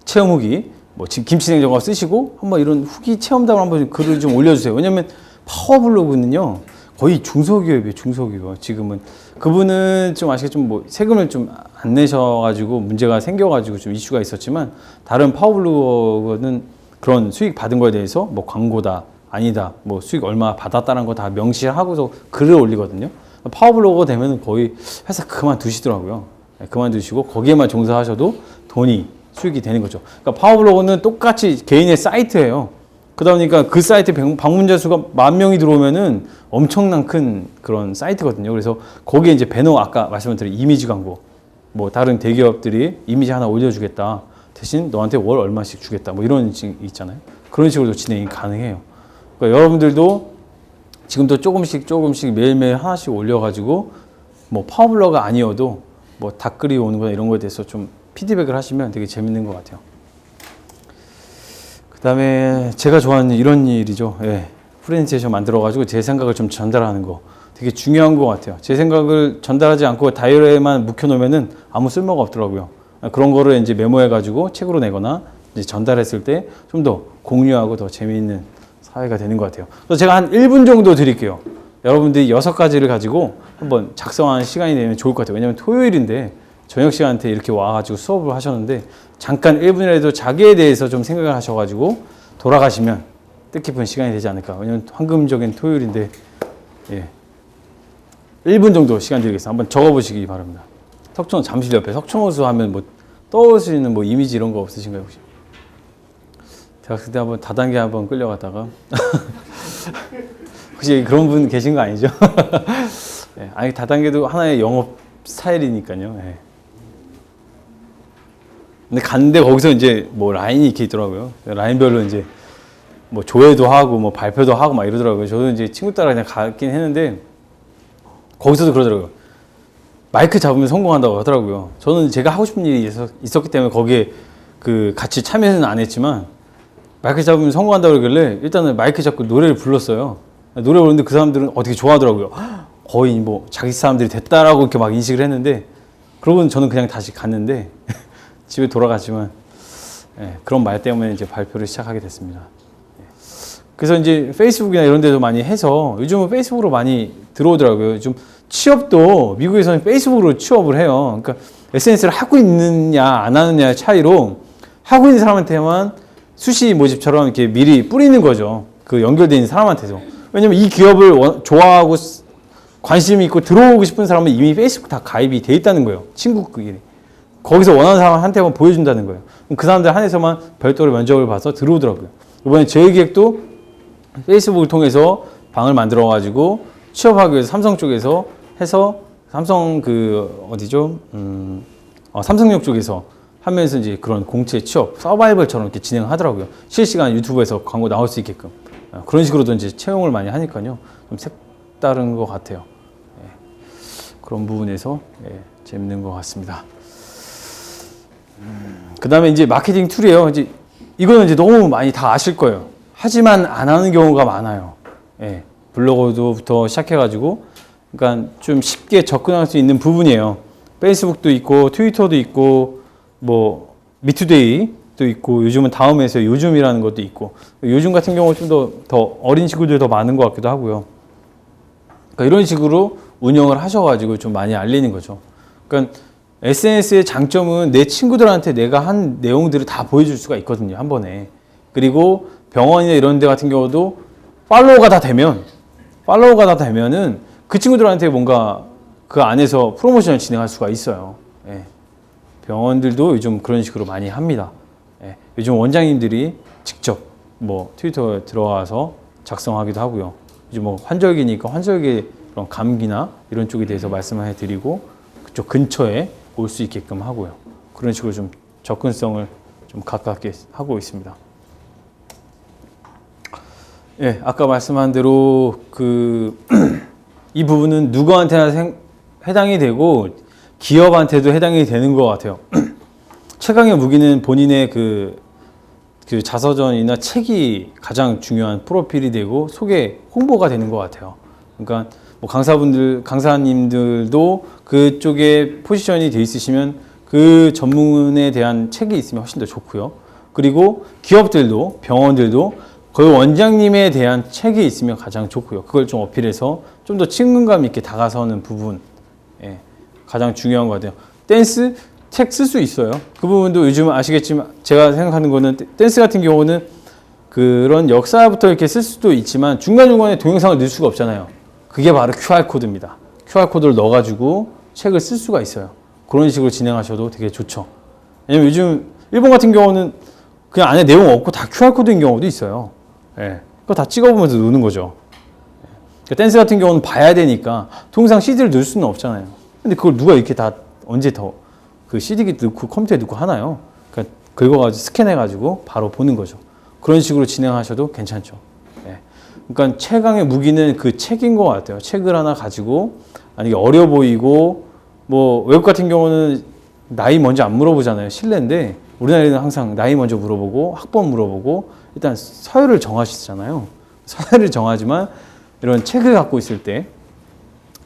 [SPEAKER 1] 체험 후기, 뭐 김치냉장고 쓰시고 한번 이런 후기 체험담을 한번 글을 좀 올려주세요. 왜냐면 파워블로그는요. 거의 중소기업이에요, 중소기업. 지금은 그분은 좀 아시겠지만 뭐 세금을 좀 안 내셔가지고 문제가 생겨가지고 좀 이슈가 있었지만 다른 파워블로거는 그런 수익 받은 거에 대해서 뭐 광고다 아니다 뭐 수익 얼마 받았다는 거 다 명시하고서 글을 올리거든요. 파워블로거 되면 거의 회사 그만두시더라고요. 그만두시고 거기에만 종사하셔도 돈이 수익이 되는 거죠. 그러니까 파워블로거는 똑같이 개인의 사이트예요. 그러다 보니까 그 사이트 방문자 수가 10,000명이 들어오면은 엄청난 큰 그런 사이트거든요. 그래서 거기에 이제 배너 아까 말씀드린 이미지 광고, 뭐 다른 대기업들이 이미지 하나 올려주겠다. 대신 너한테 월 얼마씩 주겠다. 뭐 이런 식 있잖아요. 그런 식으로 진행이 가능해요. 그러니까 여러분들도 지금도 조금씩 매일매일 하나씩 올려가지고 뭐 파워블로거 아니어도 뭐 댓글이 오는 거나 이런 거에 대해서 좀 피드백을 하시면 되게 재밌는 것 같아요. 그 다음에 제가 좋아하는 이런 일이죠. 예. 프레젠테이션 만들어가지고 제 생각을 좀 전달하는 거 되게 중요한 것 같아요. 제 생각을 전달하지 않고 다이어리에만 묵혀놓으면은 아무 쓸모가 없더라고요. 그런 거를 이제 메모해가지고 책으로 내거나 이제 전달했을 때 좀 더 공유하고 더 재미있는 사회가 되는 것 같아요. 그래서 제가 한 1분 정도 드릴게요. 여러분들이 6가지를 가지고 한번 작성하는 시간이 되면 좋을 것 같아요. 왜냐면 토요일인데 저녁 시간대 이렇게 와가지고 수업을 하셨는데 잠깐 1분이라도 자기에 대해서 좀 생각을 하셔가지고 돌아가시면 뜻깊은 시간이 되지 않을까. 왜냐면 황금적인 토요일인데, 예. 1분 정도 시간 드리겠습니다. 한번 적어보시기 바랍니다. 잠실 옆에 석촌호수 하면 뭐 떠오르시는 뭐 이미지 이런 거 없으신가요, 혹시? 대학생 때 한번 다단계 한번 끌려갔다가 혹시 그런 분 계신 거 아니죠? 네, 아니 다단계도 하나의 영업 스타일이니까요. 네. 근데 갔는데 거기서 이제 뭐 라인이 이렇게 있더라고요. 라인별로 이제 뭐 조회도 하고 뭐 발표도 하고 막 이러더라고요. 저도 이제 친구 따라 그냥 갔긴 했는데 거기서도 그러더라고요. 마이크 잡으면 성공한다고 하더라고요. 저는 제가 하고 싶은 일이 있었기 때문에 거기에 그 같이 참여는 안 했지만 마이크 잡으면 성공한다고 그러길래 일단은 마이크 잡고 노래를 불렀어요. 노래 부르는데 그 사람들은 어떻게 좋아하더라고요. 거의 뭐 자기 사람들이 됐다라고 이렇게 막 인식을 했는데 그러고는 저는 그냥 다시 갔는데 집에 돌아갔지만 그런 말 때문에 이제 발표를 시작하게 됐습니다. 그래서 이제 페이스북이나 이런 데도 많이 해서 요즘은 페이스북으로 많이 들어오더라고요. 요즘 취업도 미국에서는 페이스북으로 취업을 해요. 그러니까 SNS를 하고 있느냐 안 하느냐의 차이로 하고 있는 사람한테만 수시 모집처럼 이렇게 미리 뿌리는 거죠. 그 연결되어 있는 사람한테도. 왜냐면 이 기업을 좋아하고 관심 있고 들어오고 싶은 사람은 이미 페이스북 다 가입이 돼 있다는 거예요. 친구끼리. 거기서 원하는 사람한테만 보여준다는 거예요. 그 사람들 한해서만 별도로 면접을 봐서 들어오더라고요. 이번에 저희기획도 페이스북을 통해서 방을 만들어가지고 취업하기 위해서 삼성 쪽에서 해서 삼성 어디죠? 삼성역 쪽에서 하면서 이제 그런 공채 취업, 서바이벌처럼 이렇게 진행하더라고요. 실시간 유튜브에서 광고 나올 수 있게끔. 그런 식으로도 이제 채용을 많이 하니까요. 좀 색다른 것 같아요. 그런 부분에서 재밌는 것 같습니다. 그 다음에 이제 마케팅 툴이에요. 이제 이거는 이제 너무 많이 다 아실 거예요. 하지만 안 하는 경우가 많아요. 블로그부터 시작해가지고, 그러니까 좀 쉽게 접근할 수 있는 부분이에요. 페이스북도 있고, 트위터도 있고, 뭐 미투데이도 있고, 요즘은 다음에서 요즘이라는 것도 있고, 요즘 같은 경우는 좀 더 어린 친구들이 더 많은 것 같기도 하고요. 그러니까 이런 식으로 운영을 하셔가지고 좀 많이 알리는 거죠. 그러니까 SNS의 장점은 내 친구들한테 내가 한 내용들을 다 보여줄 수가 있거든요, 한 번에. 그리고 병원이나 이런 데 같은 경우도 팔로워가 다 되면은 그 친구들한테 뭔가 그 안에서 프로모션을 진행할 수가 있어요. 병원들도 요즘 그런 식으로 많이 합니다. 요즘 원장님들이 직접 뭐 트위터에 들어와서 작성하기도 하고요. 요즘 뭐 환절기니까 환절기 그런 감기나 이런 쪽에 대해서 말씀을 해드리고 그쪽 근처에 올 수 있게끔 하고요. 그런 식으로 좀 접근성을 좀 가깝게 하고 있습니다. 아까 말씀한 대로 이 부분은 누구한테나 해당이 되고 기업한테도 해당이 되는 것 같아요. 최강의 무기는 본인의 그 자서전이나 책이 가장 중요한 프로필이 되고 소개 홍보가 되는 것 같아요. 그러니까 뭐 강사님들도 그쪽에 포지션이 돼 있으시면 그 전문에 대한 책이 있으면 훨씬 더 좋고요. 그리고 기업들도 병원들도 그 원장님에 대한 책이 있으면 가장 좋고요. 그걸 좀 어필해서 좀 더 친근감 있게 다가서는 부분, 가장 중요한 것 같아요. 댄스 책 쓸 수 있어요. 그 부분도 요즘 아시겠지만 제가 생각하는 거는 댄스 같은 경우는 그런 역사부터 이렇게 쓸 수도 있지만 중간중간에 동영상을 넣을 수가 없잖아요. 그게 바로 QR코드입니다. QR코드를 넣어가지고 책을 쓸 수가 있어요. 그런 식으로 진행하셔도 되게 좋죠. 왜냐면 요즘 일본 같은 경우는 그냥 안에 내용 없고 다 QR코드인 경우도 있어요. 그거 다 찍어보면서 노는 거죠. 댄스 같은 경우는 봐야 되니까 동영상 CD를 넣을 수는 없잖아요. 근데 그걸 누가 이렇게 다 언제 그 CD 넣고 컴퓨터에 넣고 하나요? 그러니까 긁어가지고 스캔해가지고 바로 보는 거죠. 그런 식으로 진행하셔도 괜찮죠. 그러니까 최강의 무기는 그 책인 것 같아요. 책을 하나 가지고 아니 어려 보이고 뭐 외국 같은 경우는 나이 먼저 안 물어보잖아요. 실례인데 우리나라에는 항상 나이 먼저 물어보고 학번 물어보고 일단 서열을 정하시잖아요. 서열을 정하지만 이런 책을 갖고 있을 때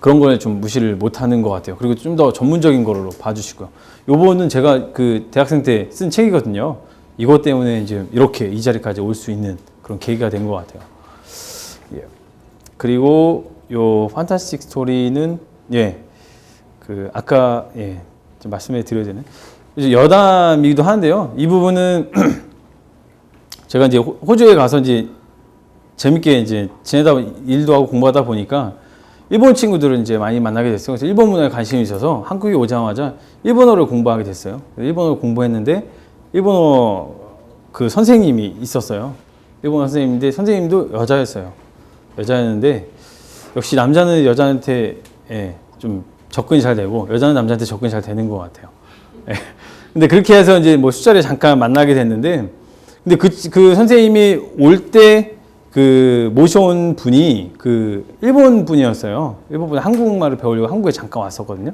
[SPEAKER 1] 그런 걸 좀 무시를 못하는 것 같아요. 그리고 좀 더 전문적인 걸로 봐주시고요. 요거는 제가 그 대학생 때 쓴 책이거든요. 이것 때문에 이제 이렇게 이 자리까지 올 수 있는 그런 계기가 된 것 같아요. 그리고 요 판타스틱 스토리는 그 아까 좀 말씀해 드려야 되는 이제 여담이기도 한데요. 이 부분은 제가 이제 호주에 가서 이제 재밌게 이제 지내다 일도 하고 공부하다 보니까 일본 친구들은 이제 많이 만나게 됐어요. 그래서 일본 문화에 관심이 있어서 한국에 오자마자 일본어를 공부하게 됐어요. 일본어를 공부했는데 일본어 그 선생님이 있었어요. 일본어 선생님인데 선생님도 여자였어요. 여자였는데 역시 남자는 여자한테 예, 좀 접근이 잘 되고 여자는 남자한테 접근이 잘 되는 것 같아요. 예. 근데 그렇게 해서 이제 뭐 술자리에 잠깐 만나게 됐는데 근데 그 선생님이 올 때 그 모셔온 분이 그 일본 분이었어요. 일본 분 한국말을 배우려고 한국에 잠깐 왔었거든요.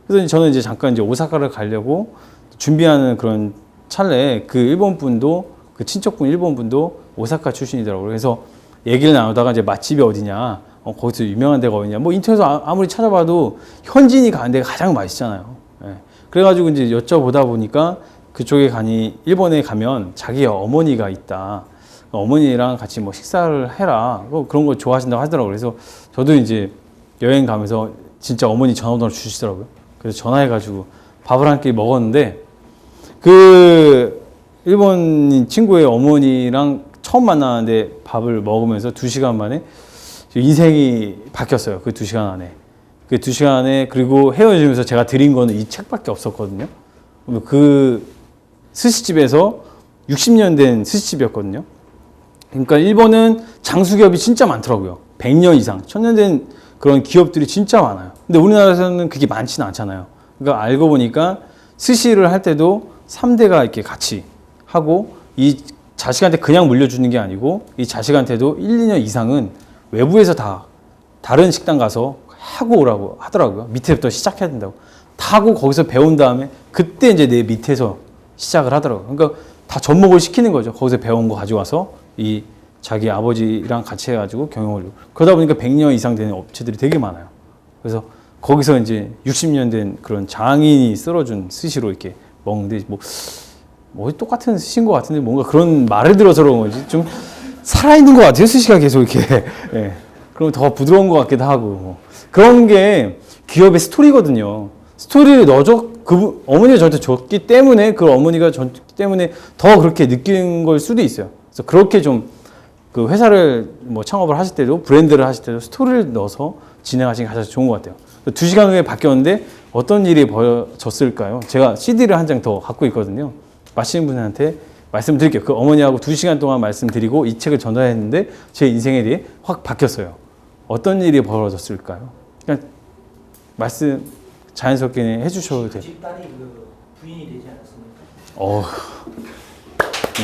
[SPEAKER 1] 그래서 저는 이제 잠깐 이제 오사카를 가려고 준비하는 그런 찰나에 그 일본 분도 그 친척분 일본 분도 오사카 출신이더라고요. 그래서 얘기를 나누다가 이제 맛집이 어디냐, 거기서 유명한 데가 어디냐, 뭐 인터넷에서 아무리 찾아봐도 현지인이 가는 데가 가장 맛있잖아요. 예. 그래가지고 이제 여쭤보다 보니까 그쪽에 가니 일본에 가면 자기 어머니가 있다. 어머니랑 같이 뭐 식사를 해라. 그런 거 좋아하신다고 하더라고요. 그래서 저도 이제 여행 가면서 진짜 어머니 전화번호를 주시더라고요. 그래서 전화해가지고 밥을 한 끼 먹었는데 그 일본인 친구의 어머니랑 처음 만나는데 밥을 먹으면서 2시간 만에 인생이 바뀌었어요. 그 2시간 안에. 그 2시간 안에 그리고 헤어지면서 제가 드린 거는 이 책밖에 없었거든요. 그 스시집에서 60년 된 스시집이었거든요. 그러니까 일본은 장수기업이 진짜 많더라고요. 100년 이상, 1000년 된 그런 기업들이 진짜 많아요. 근데 우리나라에서는 그게 많지는 않잖아요. 그러니까 알고 보니까 스시를 할 때도 3대가 이렇게 같이 하고 이 자식한테 그냥 물려주는 게 아니고 이 자식한테도 1, 2년 이상은 외부에서 다 다른 식당 가서 하고 오라고 하더라고요. 밑에부터 시작해야 된다고. 다 하고 거기서 배운 다음에 그때 이제 내 밑에서 시작을 하더라고요. 그러니까 다 접목을 시키는 거죠. 거기서 배운 거 가져와서 이 자기 아버지랑 같이 해가지고 경영을. 그러다 보니까 100년 이상 되는 업체들이 되게 많아요. 그래서 거기서 이제 60년 된 그런 장인이 썰어준 스시로 이렇게 먹는데 뭐 똑같은 스시인 것 같은데 뭔가 그런 말을 들어서 그런 건지 좀 살아있는 것 같아요. 스시가 계속 이렇게. 예. 그럼 더 부드러운 것 같기도 하고. 그런 게 기업의 스토리거든요. 스토리를 넣어줘. 어머니가 저한테 줬기 때문에 그 어머니가 줬기 때문에 더 그렇게 느끼는 걸 수도 있어요. 그래서 그렇게 좀 그 회사를 뭐 창업을 하실 때도 브랜드를 하실 때도 스토리를 넣어서 진행하시는 게 가장 좋은 것 같아요. 2시간 후에 바뀌었는데 어떤 일이 벌어졌을까요? 제가 CD를 한 장 더 갖고 있거든요. 마시는 분한테 말씀드릴게요. 그 어머니하고 2시간 동안 말씀드리고 이 책을 전달했는데 제 인생에 대해 확 바뀌었어요. 어떤 일이 벌어졌을까요? 그냥 말씀 자연스럽게 해주셔도 돼요.
[SPEAKER 2] 집딸이 그 부인이 되지 않았습니까?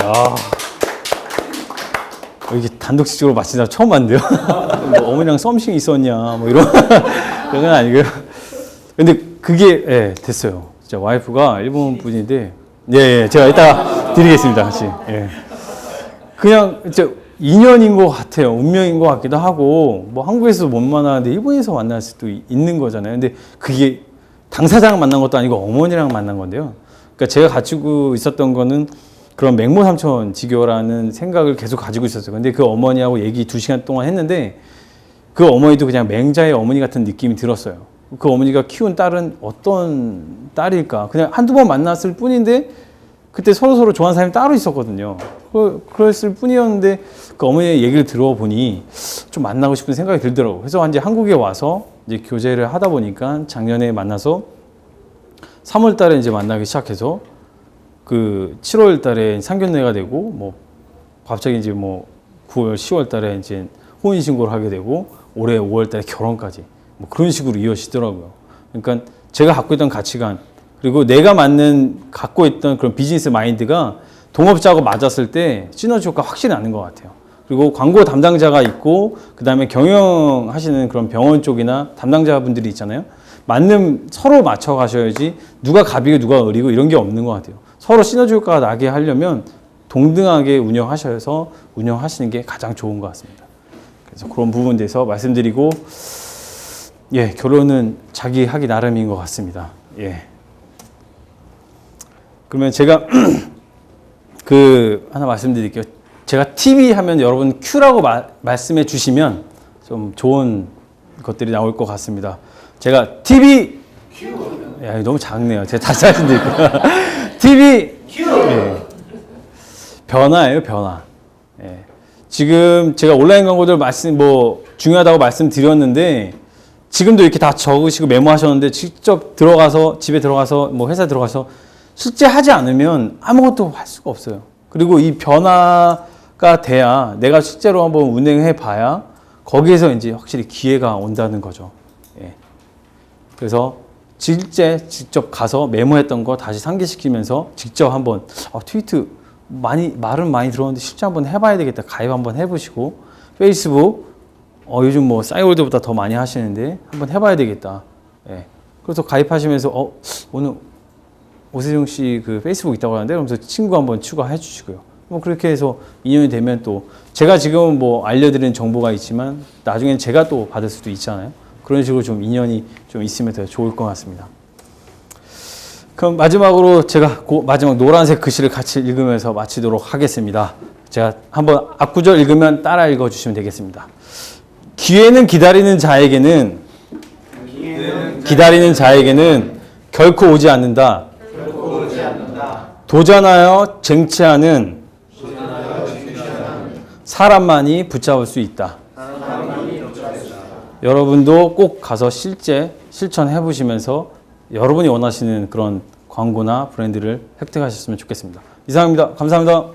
[SPEAKER 1] 야. 이게 단독식으로 마치다 처음 봤는데요. 뭐 어머니랑 썸씽 있었냐, 뭐 이런 건 아니고요. 근데 그게 예, 됐어요. 진짜 와이프가 일본 분인데, 예, 제가 이따가 드리겠습니다, 같이. 예. 그냥 진짜 인연인 것 같아요. 운명인 것 같기도 하고, 뭐 한국에서 못 만나는데 일본에서 만날 수도 있는 거잖아요. 근데 그게 당사자랑 만난 것도 아니고 어머니랑 만난 건데요. 그러니까 제가 가지고 있었던 거는 그런 맹모 삼촌 지교라는 생각을 계속 가지고 있었어요. 근데 그 어머니하고 얘기 2시간 동안 했는데 그 어머니도 그냥 맹자의 어머니 같은 느낌이 들었어요. 그 어머니가 키운 딸은 어떤 딸일까? 그냥 한두 번 만났을 뿐인데 그때 서로 좋아하는 사람이 따로 있었거든요. 그랬을 뿐이었는데 그 어머니의 얘기를 들어보니 좀 만나고 싶은 생각이 들더라고요. 그래서 이제 한국에 와서 이제 교제를 하다 보니까 작년에 만나서 3월 달에 이제 만나기 시작해서 그 7월 달에 상견례가 되고 뭐 갑자기 이제 뭐 9월, 10월 달에 이제 혼인 신고를 하게 되고 올해 5월 달에 결혼까지 뭐 그런 식으로 이어지더라고요. 그러니까 제가 갖고 있던 가치관 그리고 내가 갖고 있던 그런 비즈니스 마인드가 동업자하고 맞았을 때 시너지 효과 확실히 나는 것 같아요. 그리고 광고 담당자가 있고 그 다음에 경영하시는 그런 병원 쪽이나 담당자분들이 있잖아요. 서로 맞춰 가셔야지 누가 갑이고 누가 을이고 이런 게 없는 것 같아요. 서로 시너지 효과가 나게 하려면 동등하게 운영하시는 게 가장 좋은 것 같습니다. 그래서 그런 부분에 대해서 말씀드리고, 예, 결혼은 자기 하기 나름인 것 같습니다. 예. 그러면 제가 하나 말씀드릴게요. 제가 TV 하면 여러분 Q라고 말씀해 주시면 좀 좋은 것들이 나올 것 같습니다. 제가 TV 야, 너무 작네요. 제가 다시 말씀드릴게요. TV 예. 변화예요, 변화. 예. 지금 제가 온라인 광고들 중요하다고 말씀드렸는데 지금도 이렇게 다 적으시고 메모하셨는데 직접 들어가서 집에 들어가서 뭐 회사 들어가서 실제 하지 않으면 아무것도 할 수가 없어요. 그리고 이 변화가 돼야 내가 실제로 한번 운행해 봐야 거기에서 이제 확실히 기회가 온다는 거죠. 예. 그래서 직접 가서 메모했던 거 다시 상기시키면서 직접 한번 트위트 말은 많이 들었는데 실제 한번 해봐야 되겠다. 가입 한번 해보시고 페이스북 요즘 뭐 싸이월드보다 더 많이 하시는데 한번 해봐야 되겠다. 예. 그래서 가입하시면서 오늘 오세종 씨 그 페이스북 있다고 하는데 그러면서 친구 한번 추가해 주시고요. 뭐 그렇게 해서 인연이 되면 또 제가 지금 뭐 알려드리는 정보가 있지만 나중엔 제가 또 받을 수도 있잖아요. 그런 식으로 좀 인연이 좀 있으면 더 좋을 것 같습니다. 그럼 마지막으로 제가 마지막 노란색 글씨를 같이 읽으면서 마치도록 하겠습니다. 제가 한번 앞구절 읽으면 따라 읽어주시면 되겠습니다. 기회는 기다리는 자에게는 결코 오지 않는다. 도전하여 쟁취하는 사람만이 붙잡을 수 있다. 여러분도 꼭 가서 실천해 보시면서 여러분이 원하시는 그런 광고나 브랜드를 획득하셨으면 좋겠습니다. 이상입니다. 감사합니다.